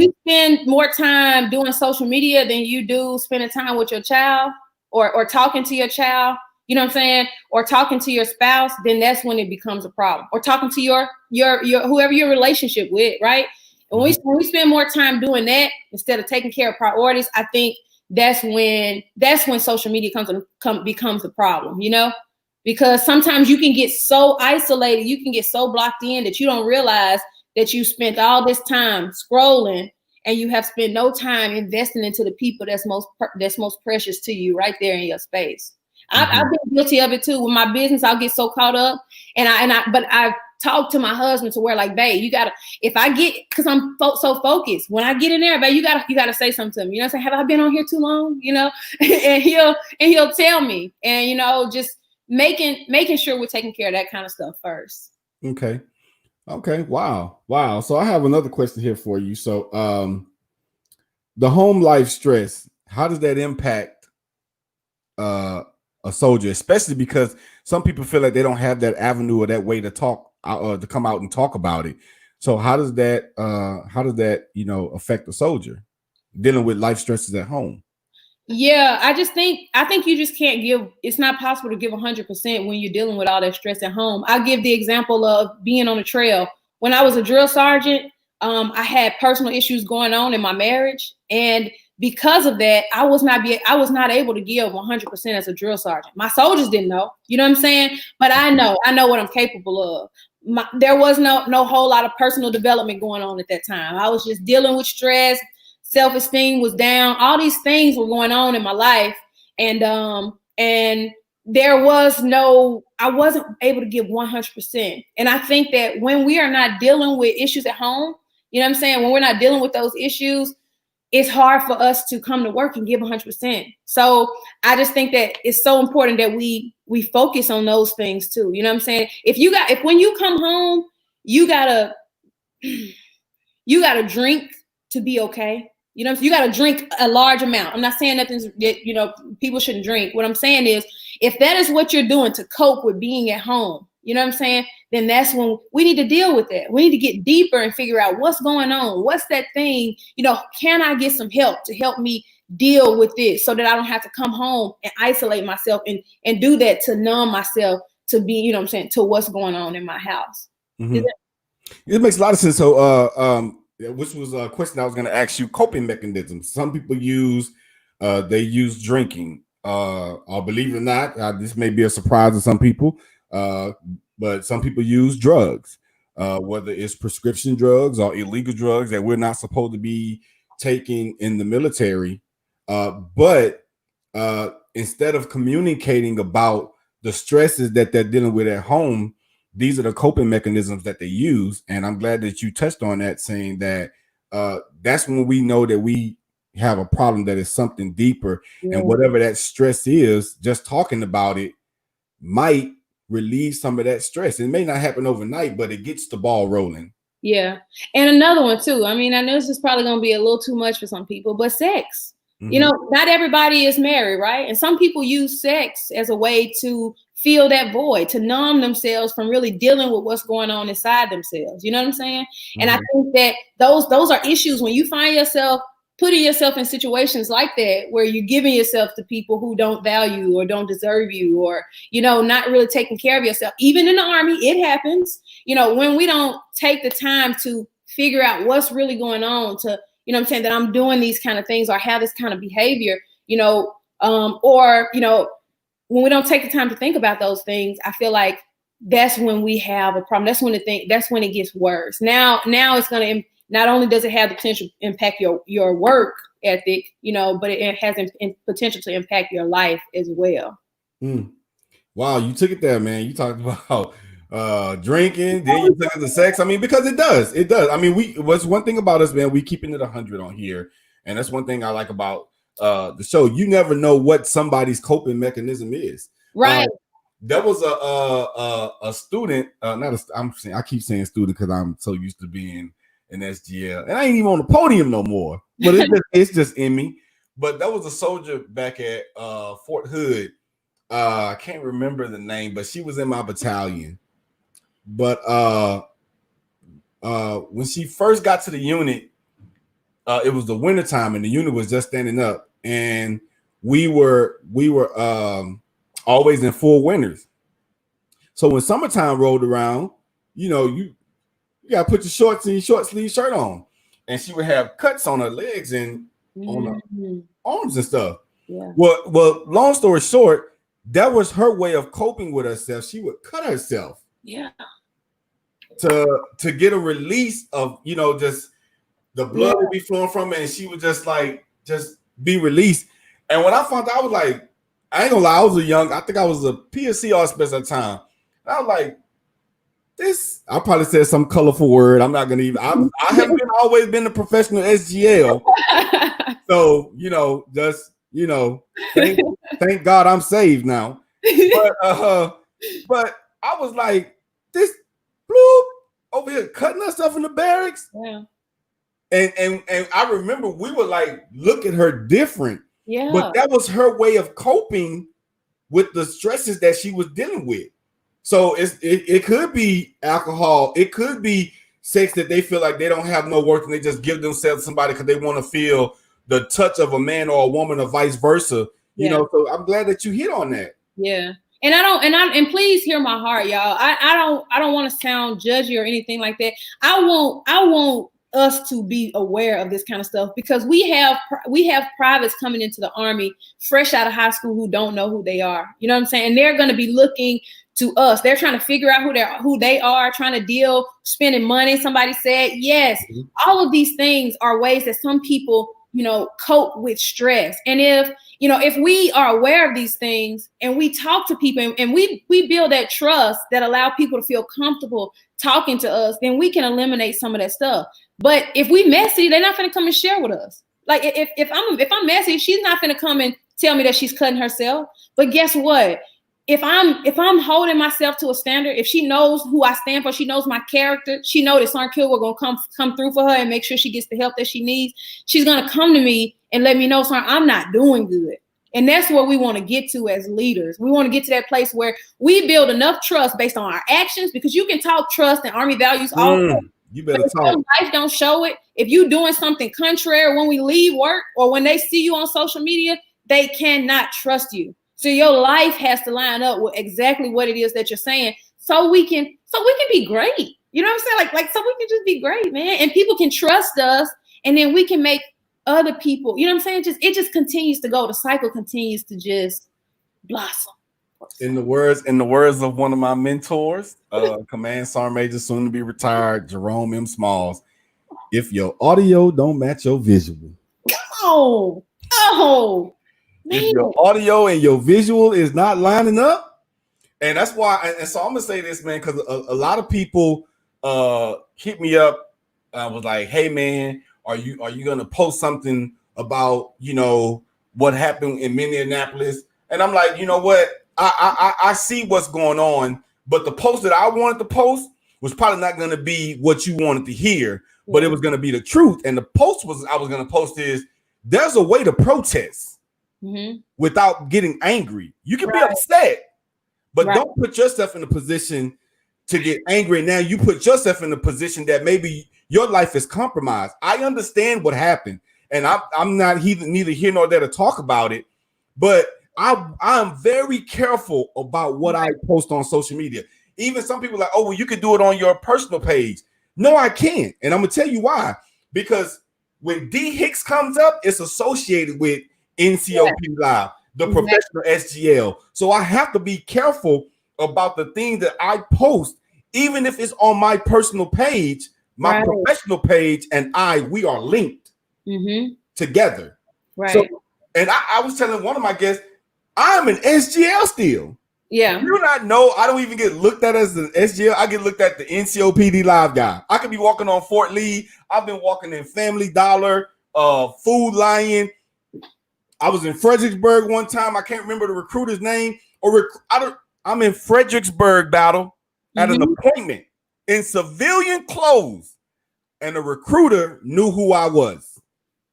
you spend more time doing social media than you do spending time with your child, or talking to your child, you know what I'm saying, or talking to your spouse, then that's when it becomes a problem. Or talking to your whoever your relationship with, right? And when we spend more time doing that instead of taking care of priorities, I think that's when social media becomes a problem, because sometimes you can get so isolated, you can get so blocked in that you don't realize that you spent all this time scrolling and you have spent no time investing into the people that's most precious to you right there in your space. I've been guilty of it too. With my business, I'll get so caught up, but I talk to my husband to where, like, babe, you gotta, because I'm so focused. When I get in there, babe, you gotta say something to me. Say, have I been on here too long? And he'll tell me, and just making sure we're taking care of that kind of stuff first. Okay. Wow. So I have another question here for you. So the home life stress, how does that impact a soldier, especially because some people feel like they don't have that avenue or that way to talk to come out and talk about it. So how does that affect the soldier dealing with life stresses at home? Yeah, I think you just can't give, it's not possible to give 100% when you're dealing with all that stress at home. I'll give the example of being on the trail. When I was a drill sergeant, I had personal issues going on in my marriage, and because of that, I was not able to give 100% as a drill sergeant. My soldiers didn't know, you know what I'm saying? But I know what I'm capable of. There was no whole lot of personal development going on at that time. I was just dealing with stress. Self-esteem was down. All these things were going on in my life, and I wasn't able to give 100%. And I think that when we are not dealing with issues at home, you know what I'm saying? When we're not dealing with those issues, it's hard for us to come to work and give 100%. So I just think that it's so important that we focus on those things too. You know what I'm saying? If when you come home, you gotta drink to be okay. You know, you got to drink a large amount. I'm not saying people shouldn't drink. What I'm saying is, if that is what you're doing to cope with being at home, you know what I'm saying? Then that's when we need to deal with that. We need to get deeper and figure out what's going on. What's that thing? Can I get some help to help me deal with this so that I don't have to come home and isolate myself and do that to numb myself to be, you know what I'm saying, to what's going on in my house. Mm-hmm. It makes a lot of sense. So, which was a question I was going to ask you. Coping mechanisms. Some people use drinking. Or believe it or not, this may be a surprise to some people, but some people use drugs, whether it's prescription drugs or illegal drugs that we're not supposed to be taking in the military. But instead of communicating about the stresses that they're dealing with at home, these are the coping mechanisms that they use. And I'm glad that you touched on that, saying that that's when we know that we have a problem that is something deeper. Yeah. And whatever that stress is, just talking about it might relieve some of that stress. It may not happen overnight, but it gets the ball rolling. Yeah. And another one too. I mean, I know this is probably going to be a little too much for some people, but sex. Mm-hmm. Not everybody is married, right? And some people use sex as a way to fill that void, to numb themselves from really dealing with what's going on inside themselves. You know what I'm saying? Mm-hmm. And I think that those are issues when you find yourself putting yourself in situations like that, where you're giving yourself to people who don't value or don't deserve you, or, not really taking care of yourself. Even in the Army, it happens. When we don't take the time to figure out what's really going on, to, what I'm saying, that I'm doing these kind of things or have this kind of behavior, when we don't take the time to think about those things, I feel like that's when we have a problem. That's when it gets worse. Now it's going to, not only does it have the potential to impact your work ethic, but it has potential to impact your life as well. Wow, you took it there, man. You talked about drinking, then you took it to sex. I mean, because it does. I mean, what's one thing about us, man, we keeping it 100 on here. And that's one thing I like about the show. You never know what somebody's coping mechanism is. Right. There was a student, I keep saying student because I'm so used to being an SGL, and I ain't even on the podium no more. But it's just in me. But that was a soldier back at Fort Hood. I can't remember the name, but she was in my battalion. But when she first got to the unit, it was the wintertime, and the unit was just standing up, and we were always in full winters. So when summertime rolled around, you gotta put your shorts and your short sleeve shirt on, and she would have cuts on her legs and on her arms and stuff. Yeah. Well, long story short, that was her way of coping with herself. She would cut herself. Yeah. To get a release of, just the blood would be flowing from it, and she would just be released. And when I found out, I was like, I ain't gonna lie, I think I was a PSC auspice at the time. And I was like, I probably said some colorful word. I'm not gonna even. I haven't always been a professional SGL, so thank God I'm saved now. But I was like, this bloop over here cutting herself in the barracks. Yeah. And I remember we were like, look at her different. Yeah. But that was her way of coping with the stresses that she was dealing with. So it could be alcohol, it could be sex that they feel like they don't have no worth and they just give themselves to somebody because they want to feel the touch of a man or a woman or vice versa. You know, so I'm glad that you hit on that. Yeah. And please hear my heart, y'all. I don't want to sound judgy or anything like that. I want us to be aware of this kind of stuff because we have privates coming into the Army fresh out of high school who don't know who they are. You know what I'm saying? And they're going to be looking to us. They're trying to figure out who they are, trying to deal, spending money. Somebody said, yes, all of these things are ways that some people, you know, cope with stress. And if we are aware of these things and we talk to people and we build that trust that allow people to feel comfortable talking to us, then we can eliminate some of that stuff. But if we messy, they're not going to come and share with us. Like if I'm messy, she's not going to come and tell me that she's cutting herself. But guess what? If I'm holding myself to a standard, if she knows who I stand for, she knows my character, she knows that Sergeant Kilgore gonna come through for her and make sure she gets the help that she needs, she's gonna come to me and let me know, Sergeant, I'm not doing good. And that's where we want to get to as leaders. We want to get to that place where we build enough trust based on our actions, because you can talk trust and Army values all the time. You better talk. If your life don't show it, if you're doing something contrary when we leave work or when they see you on social media, they cannot trust you. So your life has to line up with exactly what it is that you're saying, so we can be great. You know what I'm saying? Like so we can just be great, man. And people can trust us, and then we can make other people, you know what I'm saying? It just continues to go. The cycle continues to just blossom. In the words of one of my mentors, Command Sergeant Major, soon to be retired, Jerome M. Smalls, if your audio don't match your visual. Oh, if your audio and your visual is not lining up, and that's why, and so I'm gonna say this, man, because a lot of people hit me up. I was like, hey man, are you gonna post something about, you know, what happened in Minneapolis? And I'm like, you know what? I see what's going on, but the post that I wanted to post was probably not going to be what you wanted to hear, but it was going to be the truth. And the post I was going to post is, there's a way to protest without getting angry. You can be upset, but don't put yourself in a position to get angry. And now you put yourself in a position that maybe your life is compromised. I understand what happened, and I'm not neither here nor there to talk about it, but I'm very careful about what I post on social media. Even some people are like, oh, well, you can do it on your personal page. No, I can't. And I'm going to tell you why. Because when D Hicks comes up, it's associated with NCOPD Live, the professional SGL. So I have to be careful about the things that I post, even if it's on my personal page, my professional page, and we are linked together. So, and I was telling one of my guests, I'm an SGL still. Yeah. You do not know, I don't even get looked at as an SGL. I get looked at the NCOPD Live guy. I could be walking on Fort Lee. I've been walking in Family Dollar, Food Lion. I was in Fredericksburg one time. I can't remember the recruiter's name. I'm in Fredericksburg, battle, at an appointment in civilian clothes, and the recruiter knew who I was.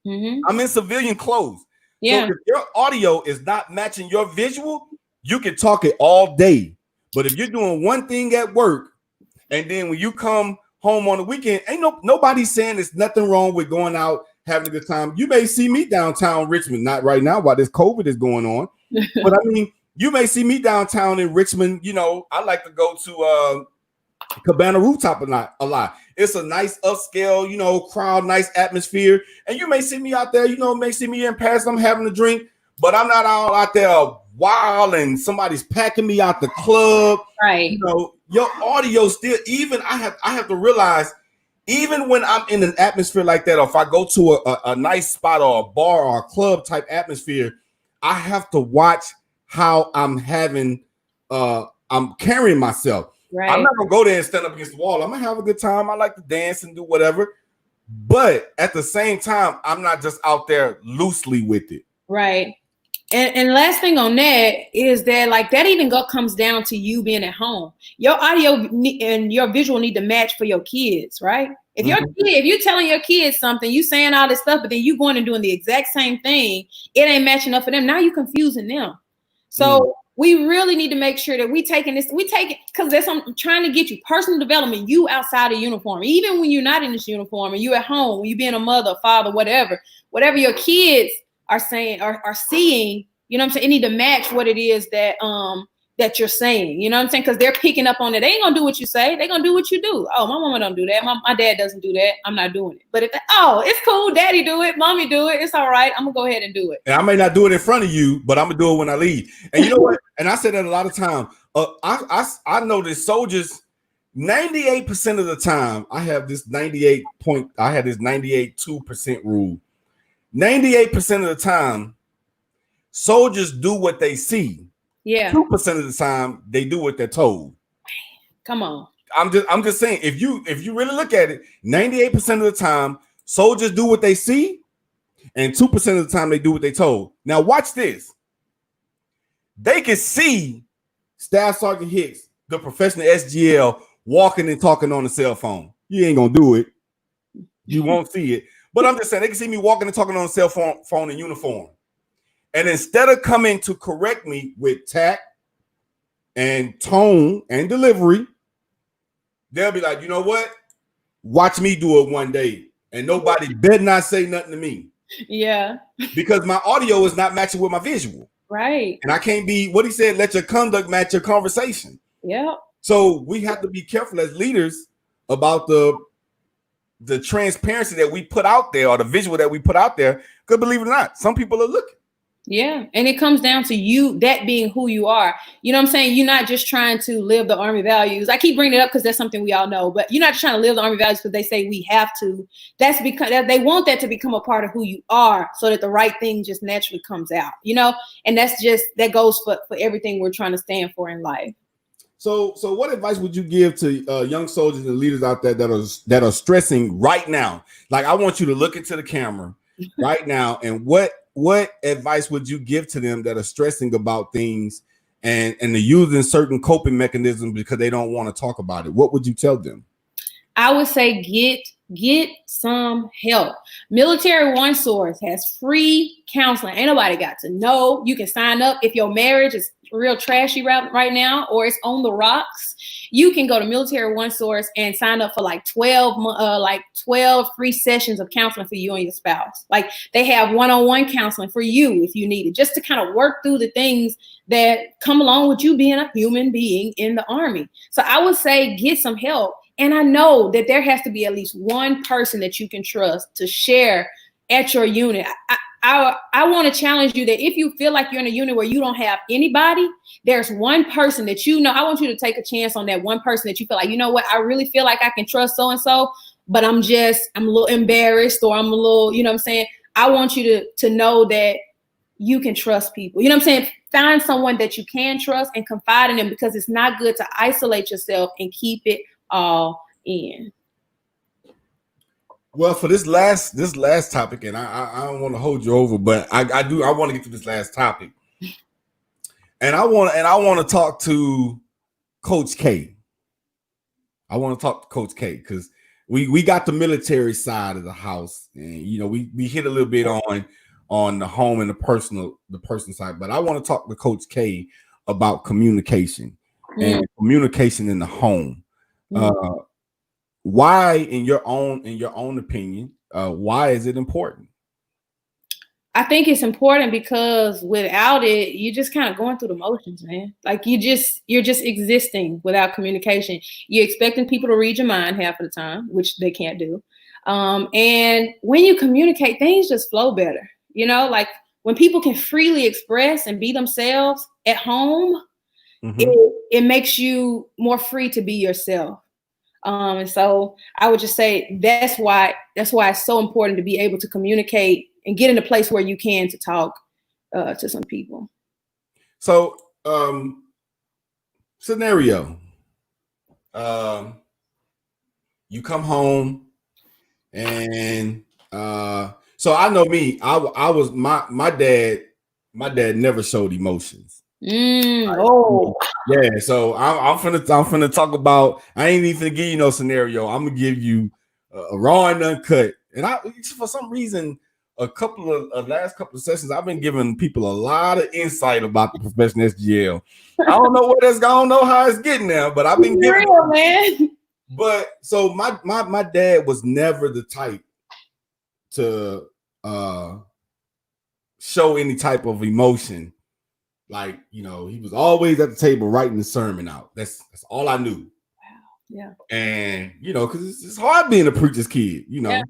I'm in civilian clothes. Yeah. So if your audio is not matching your visual, you can talk it all day. But if you're doing one thing at work, and then when you come home on the weekend, ain't nobody saying there's nothing wrong with going out, having a good time. You may see me downtown Richmond, not right now while this COVID is going on. But I mean, you may see me downtown in Richmond. You know, I like to go to Cabana Rooftop a lot. It's a nice upscale, you know, crowd, nice atmosphere. And you may see me out there, you know, may see me in Paris, I'm having a drink, but I'm not all out there wild and somebody's packing me out the club. Right. You know, your audio still, even I have to realize, even when I'm in an atmosphere like that, or if I go to a nice spot or a bar or a club type atmosphere, I have to watch how I'm carrying myself. Right. I'm not gonna go there and stand up against the wall. I'm gonna have a good time. I like to dance and do whatever, but at the same time, I'm not just out there loosely with it. Right. And last thing on that is that, like, that even comes down to you being at home. Your audio and your visual need to match for your kids, right? If if you're telling your kids something, you saying all this stuff, but then you going and doing the exact same thing, it ain't matching up for them. Now you confusing them. So we really need to make sure that we take it because I'm trying to get you personal development, you outside of uniform, even when you're not in this uniform and you at home, when you being a mother, father, whatever your kids are saying or are seeing, you know what I'm saying? It need to match what it is that that you're saying, you know what I'm saying? Because they're picking up on it. They ain't gonna do what you say, they're gonna do what you do. Oh, my mama don't do that. My dad doesn't do that. I'm not doing it. But if it's cool, daddy do it, mommy do it, it's all right. I'm gonna go ahead and do it. And I may not do it in front of you, but I'm gonna do it when I leave. And you know what? And I said that a lot of time. I know that soldiers, 98% of the time, I have this 98.2% rule. 98% of the time, soldiers do what they see. Yeah. 2% of the time, they do what they're told. Come on. I'm just saying, if you really look at it, 98% of the time, soldiers do what they see, and 2% of the time they do what they told. Now watch this. They can see Staff Sergeant Hicks, the professional SGL, walking and talking on the cell phone. You ain't gonna do it. You won't see it. But I'm just saying, they can see me walking and talking on the cell phone in uniform. And instead of coming to correct me with tact and tone and delivery, they'll be like, you know what? Watch me do it one day. And nobody better not say nothing to me. Yeah. Because my audio is not matching with my visual. Right. And I can't be, what he said, let your conduct match your conversation. Yeah. So we have to be careful as leaders about the transparency that we put out there or the visual that we put out there. Because believe it or not, some people are looking. Yeah. And it comes down to you, that being who you are. You know what I'm saying? You're not just trying to live the Army values. I keep bringing it up because that's something we all know, but you're not just trying to live the Army values because they say we have to. That's because they want that to become a part of who you are so that the right thing just naturally comes out, you know? And that goes for everything we're trying to stand for in life. So what advice would you give to young soldiers and leaders out there that are stressing right now? Like, I want you to look into the camera right now, and what advice would you give to them that are stressing about things and they're using certain coping mechanisms because they don't want to talk about it? What would you tell them? I would say get some help. Military One Source has free counseling. Ain't nobody got to know. You can sign up if your marriage is real trashy right now or it's on the rocks. You can go to Military One Source and sign up for like 12 free sessions of counseling for you and your spouse. Like, they have one-on-one counseling for you if you need it, just to kind of work through the things that come along with you being a human being in the Army. So I would say get some help. And I know that there has to be at least one person that you can trust to share at your unit. I want to challenge you that if you feel like you're in a unit where you don't have anybody, there's one person that you know. I want you to take a chance on that one person that you feel like, you know what, I really feel like I can trust so-and-so, but I'm a little embarrassed, or I'm a little, you know what I'm saying? I want you to know that you can trust people. You know what I'm saying? Find someone that you can trust and confide in them, because it's not good to isolate yourself and keep it all in. Well, for this last topic, and I don't want to hold you over, but I want to get to this last topic, and I want to talk to Coach K. I want to talk to Coach K because we got the military side of the house, and you know we hit a little bit on the home and the personal side, but I want to talk to Coach K about communication and communication in the home. Why, in your own opinion, why is it important? I think it's important because without it, you're just kind of going through the motions, man. Like, you're just existing without communication. You're expecting people to read your mind half of the time, which they can't do. And when you communicate, things just flow better. You know, like when people can freely express and be themselves at home, it makes you more free to be yourself. And so I would just say that's why it's so important to be able to communicate and get in a place where you can to talk to some people. So scenario, you come home and so I know me, I was my dad never showed emotions. Yeah, so I'm finna talk about, I ain't even finna give you no scenario. I'm gonna give you raw and uncut. And I, for some reason, a couple of last couple of sessions, I've been giving people a lot of insight about the profession SGL. I don't know what that's. I don't know how it's getting there, but I've been giving. Real, man. But so my dad was never the type to show any type of emotion. Like, you know, he was always at the table writing the sermon out. That's all I knew. Wow. Yeah. And, you know, because it's hard being a preacher's kid, you know. Yeah.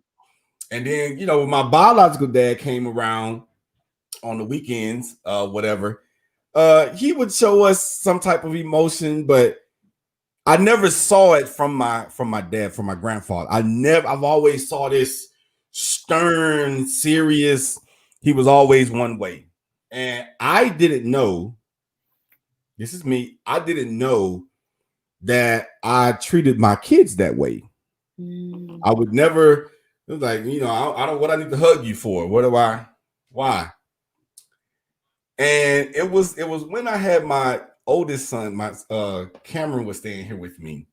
And then, you know, when my biological dad came around on the weekends, whatever, he would show us some type of emotion, but I never saw it from my dad, from my grandfather. I've always saw this stern, serious. He was always one way. And I didn't know, this is me, I didn't know that I treated my kids that way. I would never, it was like, you know, I don't, what I need to hug you for? Why? And it was when I had my oldest son, my Cameron was staying here with me.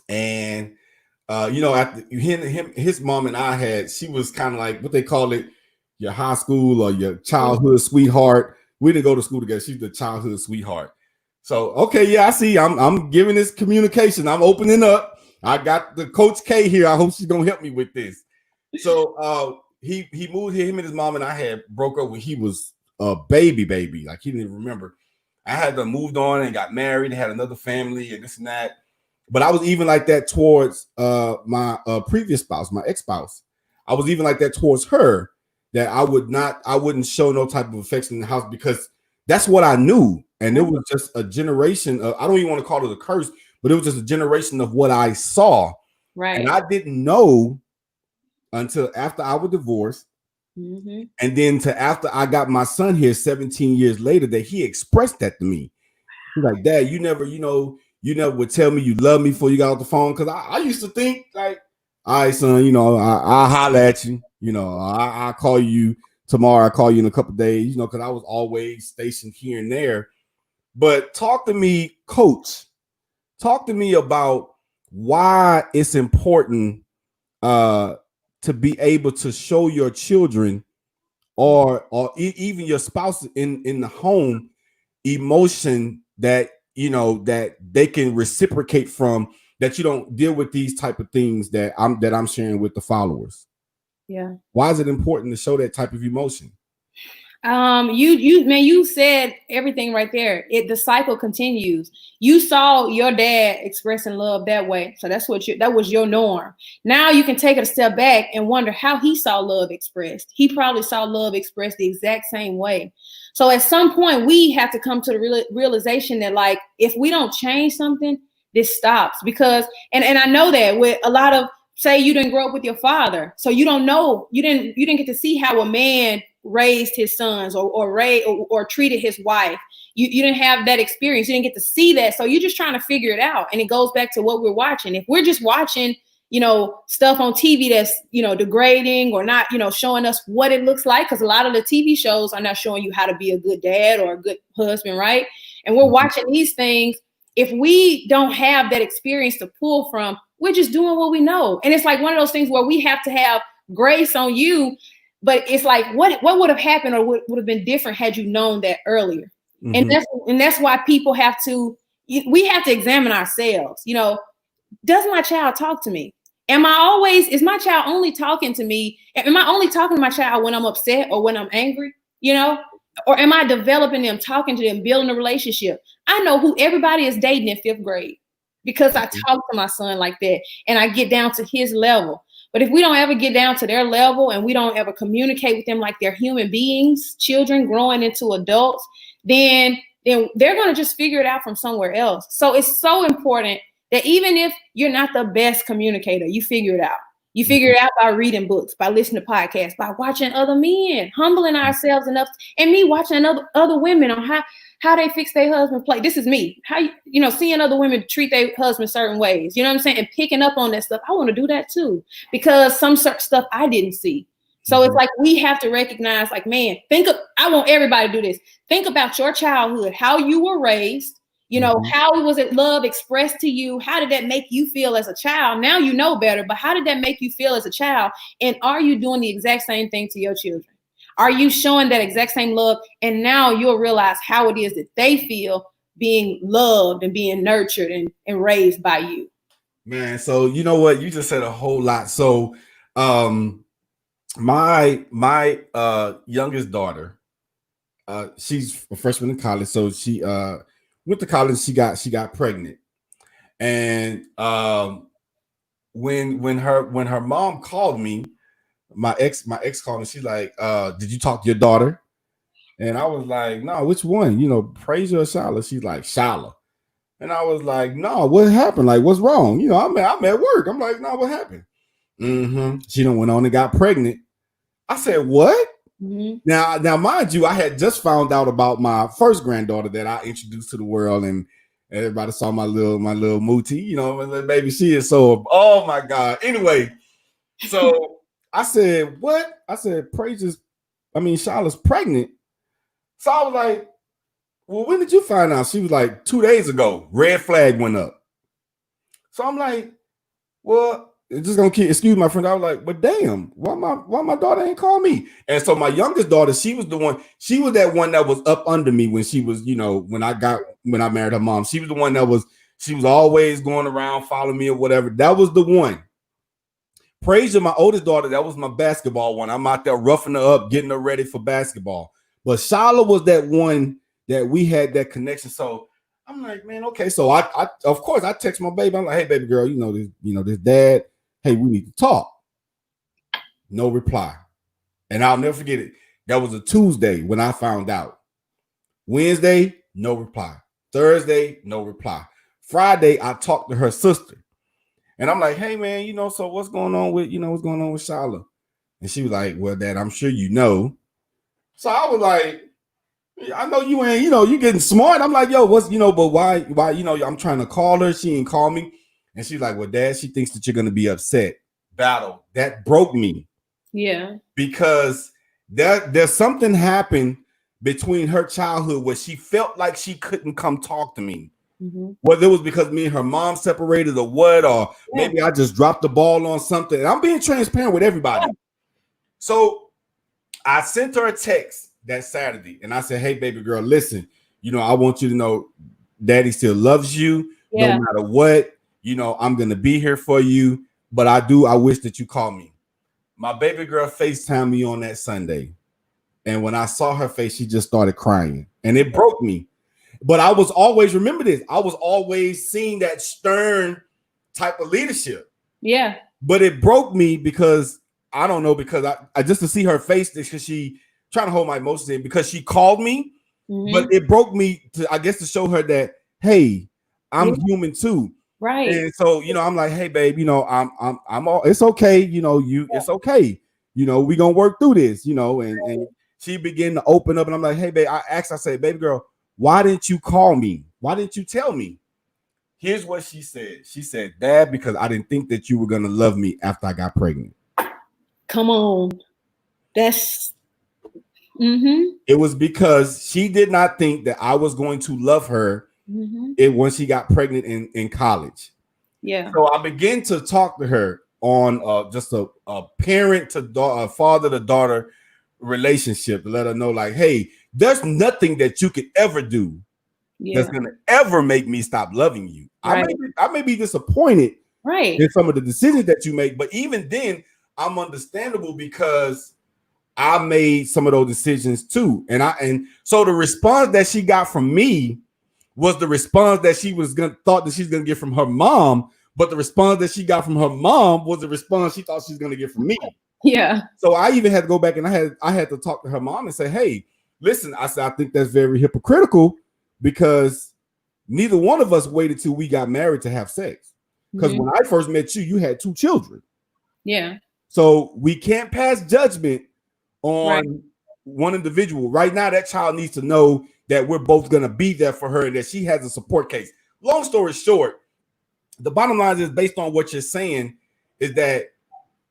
And you know, after his mom and I had, she was kind of like what they call it, your high school or your childhood sweetheart. We didn't go to school together. She's the childhood sweetheart. So, okay, yeah, I see. I'm giving this communication. I'm opening up. I got the Coach K here. I hope she's gonna help me with this. So he moved here. Him and his mom and I had broke up when he was a baby. Like he didn't even remember. I had moved on and got married, had another family and this and that. But I was even like that towards my previous spouse, my ex-spouse. I was even like that towards her. That I wouldn't show no type of affection in the house because that's what I knew. And it was just a generation of, I don't even want to call it a curse, but it was just a generation of what I saw. Right. And I didn't know until after I was divorced. And then after I got my son here 17 years later that he expressed that to me. He's like, Dad, you never would tell me you love me before you got off the phone. Cause I used to think like, all right, son, you know, I'll holler at you. You know, I'll call you tomorrow. I'll call you in a couple of days, you know, because I was always stationed here and there. But talk to me, Coach. Talk to me about why it's important to be able to show your children or even your spouse in the home emotion that, you know, that they can reciprocate from, that you don't deal with these type of things that I'm sharing with the followers. Yeah. Why is it important to show that type of emotion? You said everything right there. The cycle continues. You saw your dad expressing love that way. So that was your norm. Now you can take it a step back and wonder how he saw love expressed. He probably saw love expressed the exact same way. So at some point we have to come to the realization that like, if we don't change something, this stops. Because, and I know that with a lot of, say you didn't grow up with your father, so you don't know, you didn't get to see how a man raised his sons or treated his wife. You didn't have that experience. You didn't get to see that. So you're just trying to figure it out. And it goes back to what we're watching. If we're just watching, you know, stuff on TV that's, you know, degrading or not, you know, showing us what it looks like, because a lot of the TV shows are not showing you how to be a good dad or a good husband, right? And we're watching these things. If we don't have that experience to pull from, we're just doing what we know. And it's like one of those things where we have to have grace on you, but it's like, what would have happened or would have been different had you known that earlier? And that's why people we have to examine ourselves. You know, does my child talk to me? Is my child only talking to me? Am I only talking to my child when I'm upset or when I'm angry? You know, or am I developing them, talking to them, building a relationship? I know who everybody is dating in 5th grade because I talk to my son like that and I get down to his level. But if we don't ever get down to their level and we don't ever communicate with them like they're human beings, children growing into adults, then they're going to just figure it out from somewhere else. So it's so important that even if you're not the best communicator, you figure it out. You figure it out by reading books, by listening to podcasts, by watching other men, humbling ourselves enough, and me watching other women on how they fix their husband play. This is me. How, you know, seeing other women treat their husband certain ways, you know what I'm saying? And picking up on that stuff. I want to do that too, because some stuff I didn't see. So it's like, we have to recognize, like, man, I want everybody to do this. Think about your childhood, how you were raised, You know, how was it love expressed to you? How did that make you feel as a child? Now you know better, but how did that make you feel as a child? And are you doing the exact same thing to your children? Are you showing that exact same love? And now you'll realize how it is that they feel being loved and being nurtured and raised by you. Man, so you know what? You just said a whole lot. So my youngest daughter, she's a freshman in college. So she went to college, she got pregnant. And when her mom called me, my ex called me, she's like, did you talk to your daughter? And I was like, no, which one? You know, Praise or Shala? She's like, Shala. And I was like, no, what happened? Like, what's wrong? You know, I'm at work. I'm like, no, what happened? She done went on and got pregnant. I said, what? Now, mind you, I had just found out about my first granddaughter that I introduced to the world, and everybody saw my little Mootie, you know, my little baby. She is so, oh my God. Anyway, so I said, what? I said, Shala's pregnant. So I was like, well, when did you find out? She was like, 2 days ago. Red flag went up. So I'm like, well, it's just gonna keep, excuse my friend. I was like, but damn, why my daughter ain't call me? And so my youngest daughter, she was that one that was up under me when she was, you know, when I married her mom. She was the one she was always going around following me or whatever. That was the one. Praise my oldest daughter, that was my basketball one. I'm out there roughing her up, getting her ready for basketball. But Shala was that one that we had that connection. So I'm like, man, okay. So I of course I text my baby. I'm like, hey, baby girl, this dad. Hey, we need to talk. No reply. And I'll never forget it. That was a Tuesday when I found out. Wednesday, no reply. Thursday, no reply. Friday, I talked to her sister. And I'm like, hey, man, you know, so what's going on with Shala? And she was like, well, Dad, I'm sure you know. So I was like, I know you ain't, you getting smart. I'm like, yo, but why, I'm trying to call her. She ain't call me. And she's like, well, Dad, she thinks that you're going to be upset. Battle. That broke me. Yeah. Because there's something happened between her childhood where she felt like she couldn't come talk to me. Whether it was because me and her mom separated or what, or maybe I just dropped the ball on something. And I'm being transparent with everybody. Yeah. So I sent her a text that Saturday and I said, hey, baby girl, listen, I want you to know Daddy still loves you no matter what. I'm going to be here for you, but I wish that you call me. My baby girl FaceTimed me on that Sunday. And when I saw her face, she just started crying and it broke me. But I was always, remember this, I was always seeing that stern type of leadership. Yeah. But it broke me because I don't know, because I just to see her face, because she trying to hold my emotions in, because she called me, but it broke me to show her that, hey, I'm human too. Right. And so, I'm like, hey, babe, I'm all, it's okay. It's okay. We gonna work through this, and she began to open up and I'm like, hey, babe, I said, baby girl, why didn't you call me? Why didn't you tell me? Here's what she said. She said, Dad, because I didn't think that you were going to love me after I got pregnant. Come on. That's. It was because she did not think that I was going to love her when she got pregnant in college. Yeah. So I began to talk to her on just a parent to father to daughter relationship to let her know, like, hey, there's nothing that you could ever do that's going to ever make me stop loving you. Right. I may be disappointed in some of the decisions that you make, but even then I'm understandable because I made some of those decisions too. And so the response that she got from me was the response that she thought that she's going to get from her mom, but the response that she got from her mom was the response she thought she was going to get from me. Yeah. So I even had to go back and I had to talk to her mom and say, hey, listen, I said, I think that's very hypocritical because neither one of us waited till we got married to have sex. Because when I first met you, you had 2 children. Yeah. So we can't pass judgment on one individual. Right now, that child needs to know that we're both going to be there for her and that she has a support case. Long story short, the bottom line is, based on what you're saying, is that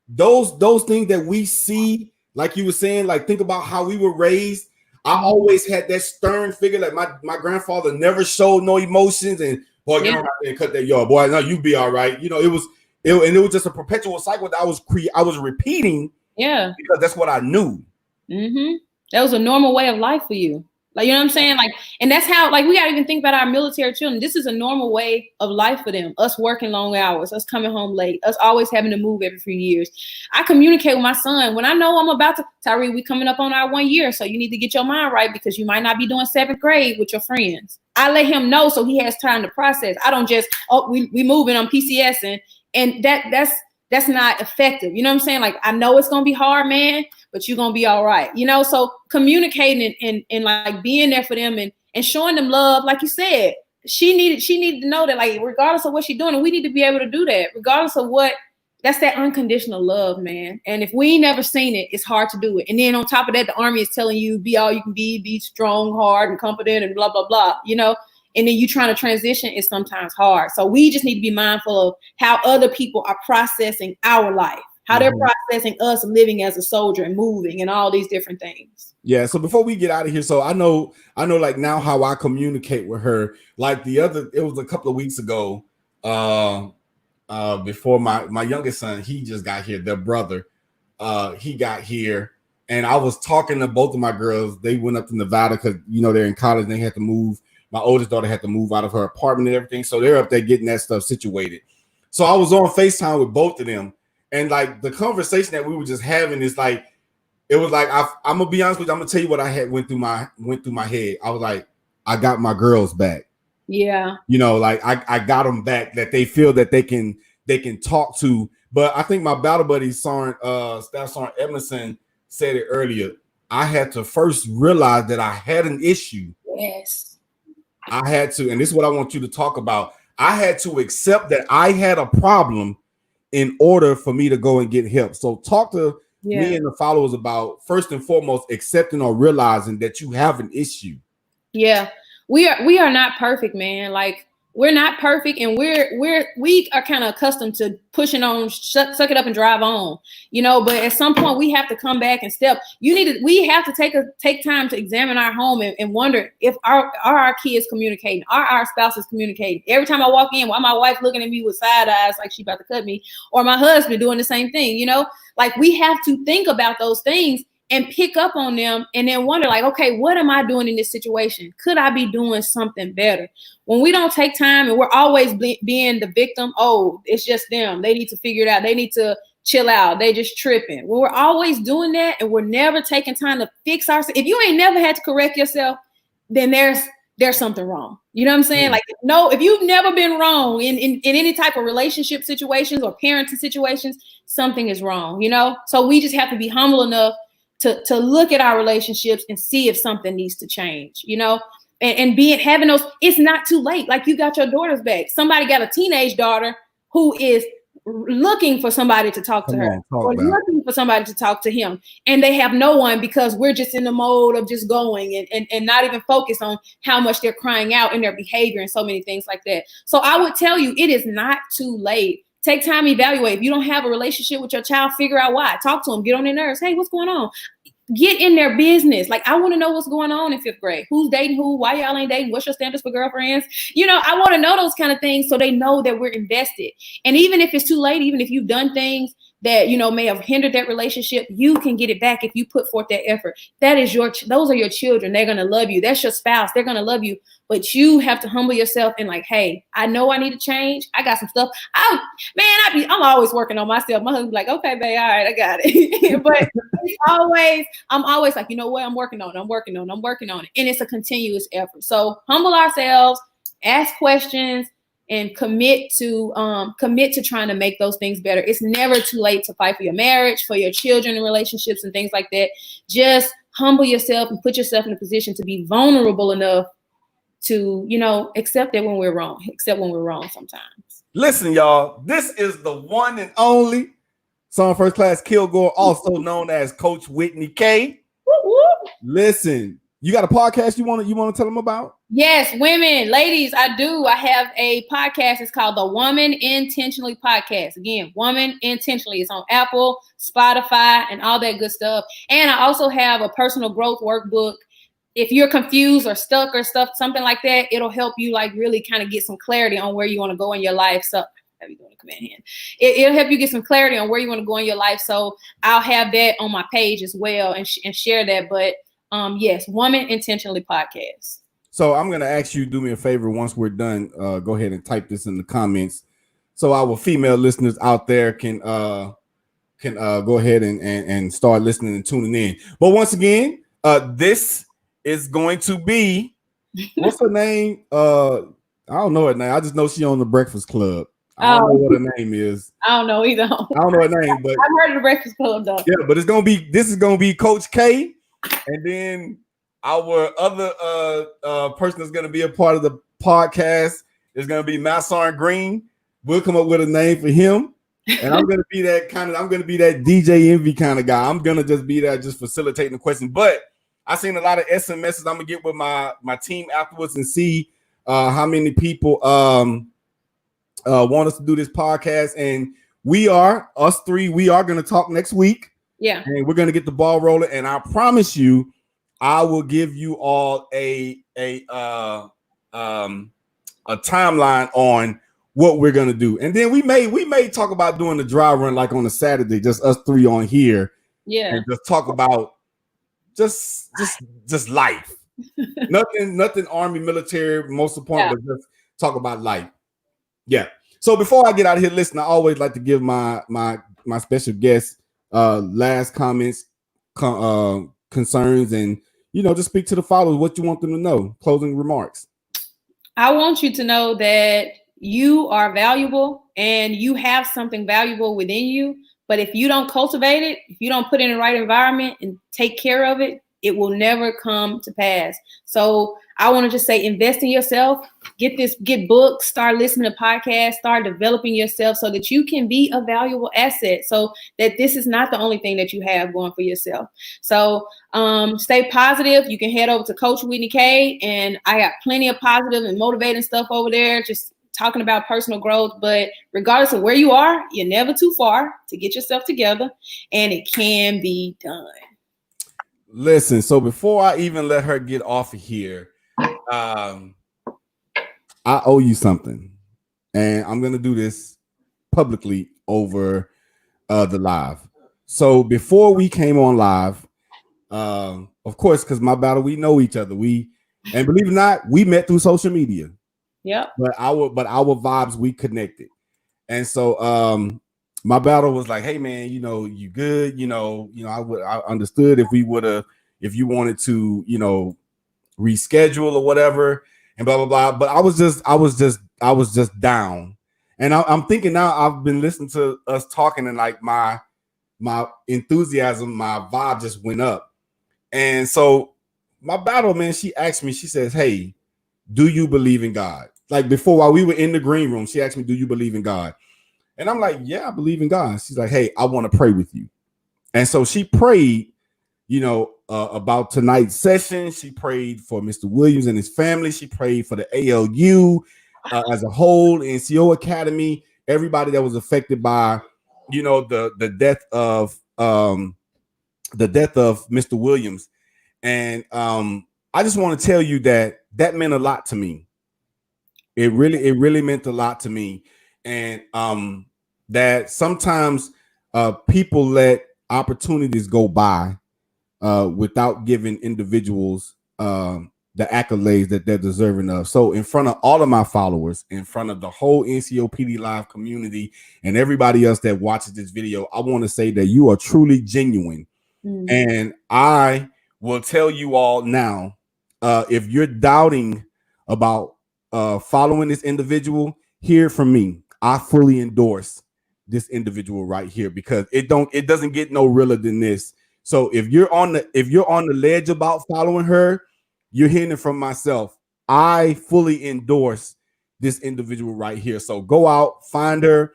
those things that we see, like you were saying, like think about how we were raised. I always had that stern figure. Like my grandfather never showed no emotions, and boy, you don't have to cut that yard, boy. No, you be all right. You know, it was just a perpetual cycle that I was repeating. Yeah, because that's what I knew. Mm-hmm. That was a normal way of life for you. Like, you know what I'm saying? Like, and that's how, like, we got to even think about our military children. This is a normal way of life for them. Us working long hours, us coming home late, us always having to move every few years. I communicate with my son when I know I'm about to, Tyree, we coming up on our 1 year. So you need to get your mind right because you might not be doing 7th grade with your friends. I let him know so he has time to process. I don't just, we moving on PCS and that's not effective. You know what I'm saying? Like, I know it's going to be hard, man, but you're going to be all right. You know, so communicating and like being there for them and showing them love, like you said, she needed to know that, like, regardless of what she's doing, and we need to be able to do that regardless of what, that's that unconditional love, man. And if we never seen it, it's hard to do it. And then on top of that, the Army is telling you, be all you can be strong, hard, and confident, and blah, blah, blah, you know? And then you trying to transition is sometimes hard. So we just need to be mindful of how other people are processing our life, how they're processing us living as a soldier and moving and all these different things. Yeah. So before we get out of here, so I know like now how I communicate with her. Like it was a couple of weeks ago, before my youngest son, he just got here, their brother, he got here, and I was talking to both of my girls. They went up to Nevada because, you know, they're in college and they had to move. My oldest daughter had to move out of her apartment and everything. So they're up there getting that stuff situated. So I was on FaceTime with both of them. And like the conversation that we were just having is like, it was like, I'm going to be honest with you. I'm going to tell you what I had went through my head. I was like, I got my girls back. Yeah. You know, like I got them back, that they feel that they can talk to. But I think my battle buddy, Staff Sergeant Edmondson, said it earlier. I had to first realize that I had an issue. Yes. I had to, and this is what I want you to talk about. I had to accept that I had a problem in order for me to go and get help. So talk to me and the followers about, first and foremost, accepting or realizing that you have an issue. Yeah, we are not perfect, man. Like, we're not perfect, and we are kind of accustomed to pushing on, suck it up and drive on, you know. But at some point, we have to come back and step. We have to take time to examine our home and wonder if our kids communicating, are our spouses communicating. Every time I walk in, why my wife looking at me with side eyes like she about to cut me, or my husband doing the same thing, you know? Like, we have to think about those things and pick up on them and then wonder, like, okay, what am I doing in this situation? Could I be doing something better? When we don't take time and we're always being the victim, oh, it's just them. They need to figure it out. They need to chill out. They just tripping. When we're always doing that and we're never taking time to fix ourselves, if you ain't never had to correct yourself, then there's something wrong. You know what I'm saying? Like, no, if you've never been wrong in any type of relationship situations or parenting situations, something is wrong, you know? So we just have to be humble enough to look at our relationships and see if something needs to change, you know, and having those, it's not too late. Like, you got your daughters back. Somebody got a teenage daughter who is looking for somebody to talk to her, or looking for somebody to talk to him. And they have no one because we're just in the mode of just going and not even focus on how much they're crying out in their behavior and so many things like that. So I would tell you, it is not too late. Take time, evaluate. If you don't have a relationship with your child, figure out why. Talk to them, get on their nerves. Hey, what's going on? Get in their business. Like, I want to know what's going on in 5th grade. Who's dating who? Why y'all ain't dating? What's your standards for girlfriends? You know, I want to know those kind of things so they know that we're invested. And even if it's too late, even if you've done things that, you know, may have hindered that relationship, you can get it back if you put forth that effort. Those are your children. They're going to love you. That's your spouse. They're going to love you. But you have to humble yourself and, like, hey, I know I need to change. I got some stuff. I'm always working on myself. My husband's like, okay, babe, all right, I got it. But I'm always like, you know what? I'm working on it. And it's a continuous effort. So humble ourselves, ask questions, and commit to trying to make those things better. It's never too late to fight for your marriage, for your children and relationships and things like that. Just humble yourself and put yourself in a position to be vulnerable enough to, you know, accept that when we're wrong, sometimes. Listen, y'all, this is the one and only Sergeant First Class Kilgore, also known as Coach Whittney K. Listen, you got a podcast you want to tell them about? Yes, women, ladies, I do. I have a podcast. It's called the Woman Intentionally Podcast. Again, Woman Intentionally. It's on Apple, Spotify, and all that good stuff. And I also have a personal growth workbook if you're confused or stuck or stuff, something like that, it'll help you like really kind of get some clarity on where you want to go in your life. So how you doing the command hand? It'll help you get some clarity on where you want to go in your life. So I'll have that on my page as well and share that. But yes, Woman Intentionally podcast. So I'm gonna ask you to do me a favor once we're done. Go ahead and type this in the comments so our female listeners out there can go ahead and start listening and tuning in. But once again, this is going to be, what's her name? I don't know her name. I just know she on the Breakfast Club. I don't know what her name is. I don't know either. I don't know her name, but I've heard of the Breakfast Club though. Yeah, but this is gonna be Coach K, and then our other person that's gonna be a part of the podcast is gonna be Masson Green. We'll come up with a name for him. And I'm gonna be that DJ Envy kind of guy. I'm gonna just be there, just facilitating the question. But I seen a lot of SMSs. I'm gonna get with my team afterwards and see how many people want us to do this podcast. And us three, we are gonna talk next week. Yeah, and we're gonna get the ball rolling. And I promise you, I will give you all a timeline on what we're gonna do, and then we may talk about doing the dry run like on a Saturday, just us three on here, and just talk about just life, nothing army military, most important, but just talk about life. Yeah. So before I get out of here, listen, I always like to give my special guests last comments, concerns, and just speak to the followers what you want them to know. Closing remarks. I want you to know that you are valuable and you have something valuable within you. But if you don't cultivate it, if you don't put it in the right environment and take care of it, it will never come to pass. So I want to just say, invest in yourself, get books, start listening to podcasts, start developing yourself so that you can be a valuable asset, so that this is not the only thing that you have going for yourself. So stay positive. You can head over to Coach Whittney K, and I got plenty of positive and motivating stuff over there, just talking about personal growth. But regardless of where you are, you're never too far to get yourself together, and it can be done. Listen, so before I even let her get off of here, I owe you something, and I'm gonna do this publicly over the live. So before we came on live, of course, because my battle, we know each other. And believe it or not, we met through social media. Yeah. But our vibes, we connected, and so my battle was like, hey man, you good? I understood if you wanted to, reschedule or whatever, and blah blah blah. But I was just down, and I'm thinking now. I've been listening to us talking, and like my enthusiasm, my vibe just went up. And so my battle, man, she asked me. She says, "Hey, do you believe in God?" Like before, while we were in the green room, she asked me, "Do you believe in God?" And I'm like, "Yeah, I believe in God." She's like, "Hey, I want to pray with you." And so she prayed, about tonight's session. She prayed for Mr. Williams and his family. She prayed for the ALU as a whole, NCO Academy, everybody that was affected by, the death of Mr. Williams. And I just want to tell you that meant a lot to me. It really meant a lot to me. And that sometimes people let opportunities go by without giving individuals the accolades that they're deserving of. So in front of all of my followers, in front of the whole NCOPD Live community and everybody else that watches this video, I want to say that you are truly genuine. Mm-hmm. And I will tell you all now, if you're doubting about following this individual, hear from me. I fully endorse this individual right here, because it doesn't get no realer than this. So if you're on the ledge about following her, you're hearing it from myself. I fully endorse this individual right here. So go out, find her,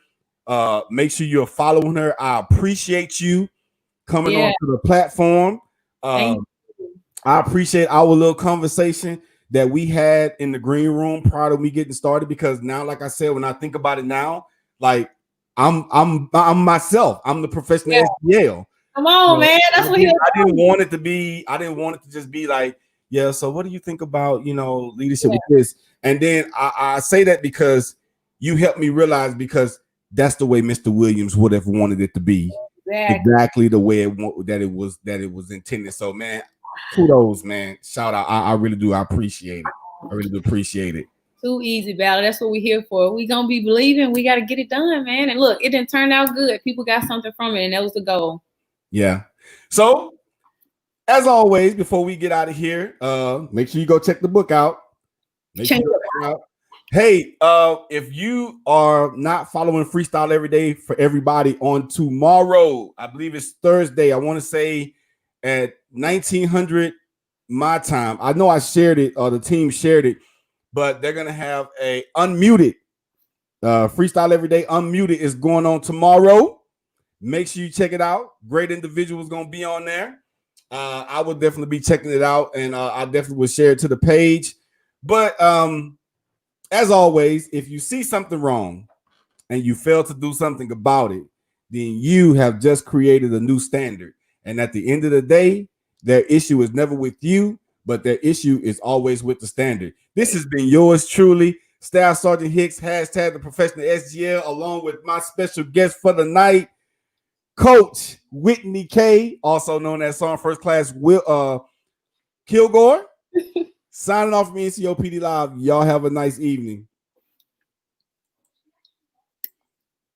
make sure you're following her. I appreciate you coming onto the platform. I appreciate our little conversation that we had in the green room prior to me getting started, because now, like I said, when I think about it now, like I'm myself. I'm the professional SBL. Come on, man. That's what I didn't want it to be. I didn't want it to just be like, yeah, so what do you think about, leadership with this? And then I say that because you helped me realize, because that's the way Mr. Williams would have wanted it to be. Exactly the way that it was intended. So, man, kudos, man. Shout out. I really do. I appreciate it. I really do appreciate it. Too easy, Ballard. That's what we're here for. We gonna be believing. We got to get it done, man. And look, it didn't turn out good. People got something from it, and that was the goal. Yeah. So, as always, before we get out of here, make sure you go check the book out. Check it out. Hey, if you are not following Freestyle Every Day for Everybody, on tomorrow, I believe it's Thursday, I want to say at 1900 my time. I know I shared it, or the team shared it, but they're gonna have a unmuted Freestyle Every Day unmuted is going on tomorrow. Make sure you check it out. Great individuals gonna be on there. I will definitely be checking it out, and I definitely will share it to the page. But as always, if you see something wrong and you fail to do something about it, then you have just created a new standard. And at the end of the day, their issue is never with you, but their issue is always with the standard. This has been yours truly, Staff Sergeant Hicks, hashtag the professional SGL, along with my special guest for the night, Coach Whittney K, also known as Sergeant First Class Kilgore. Signing off from NCOPD Live. Y'all have a nice evening.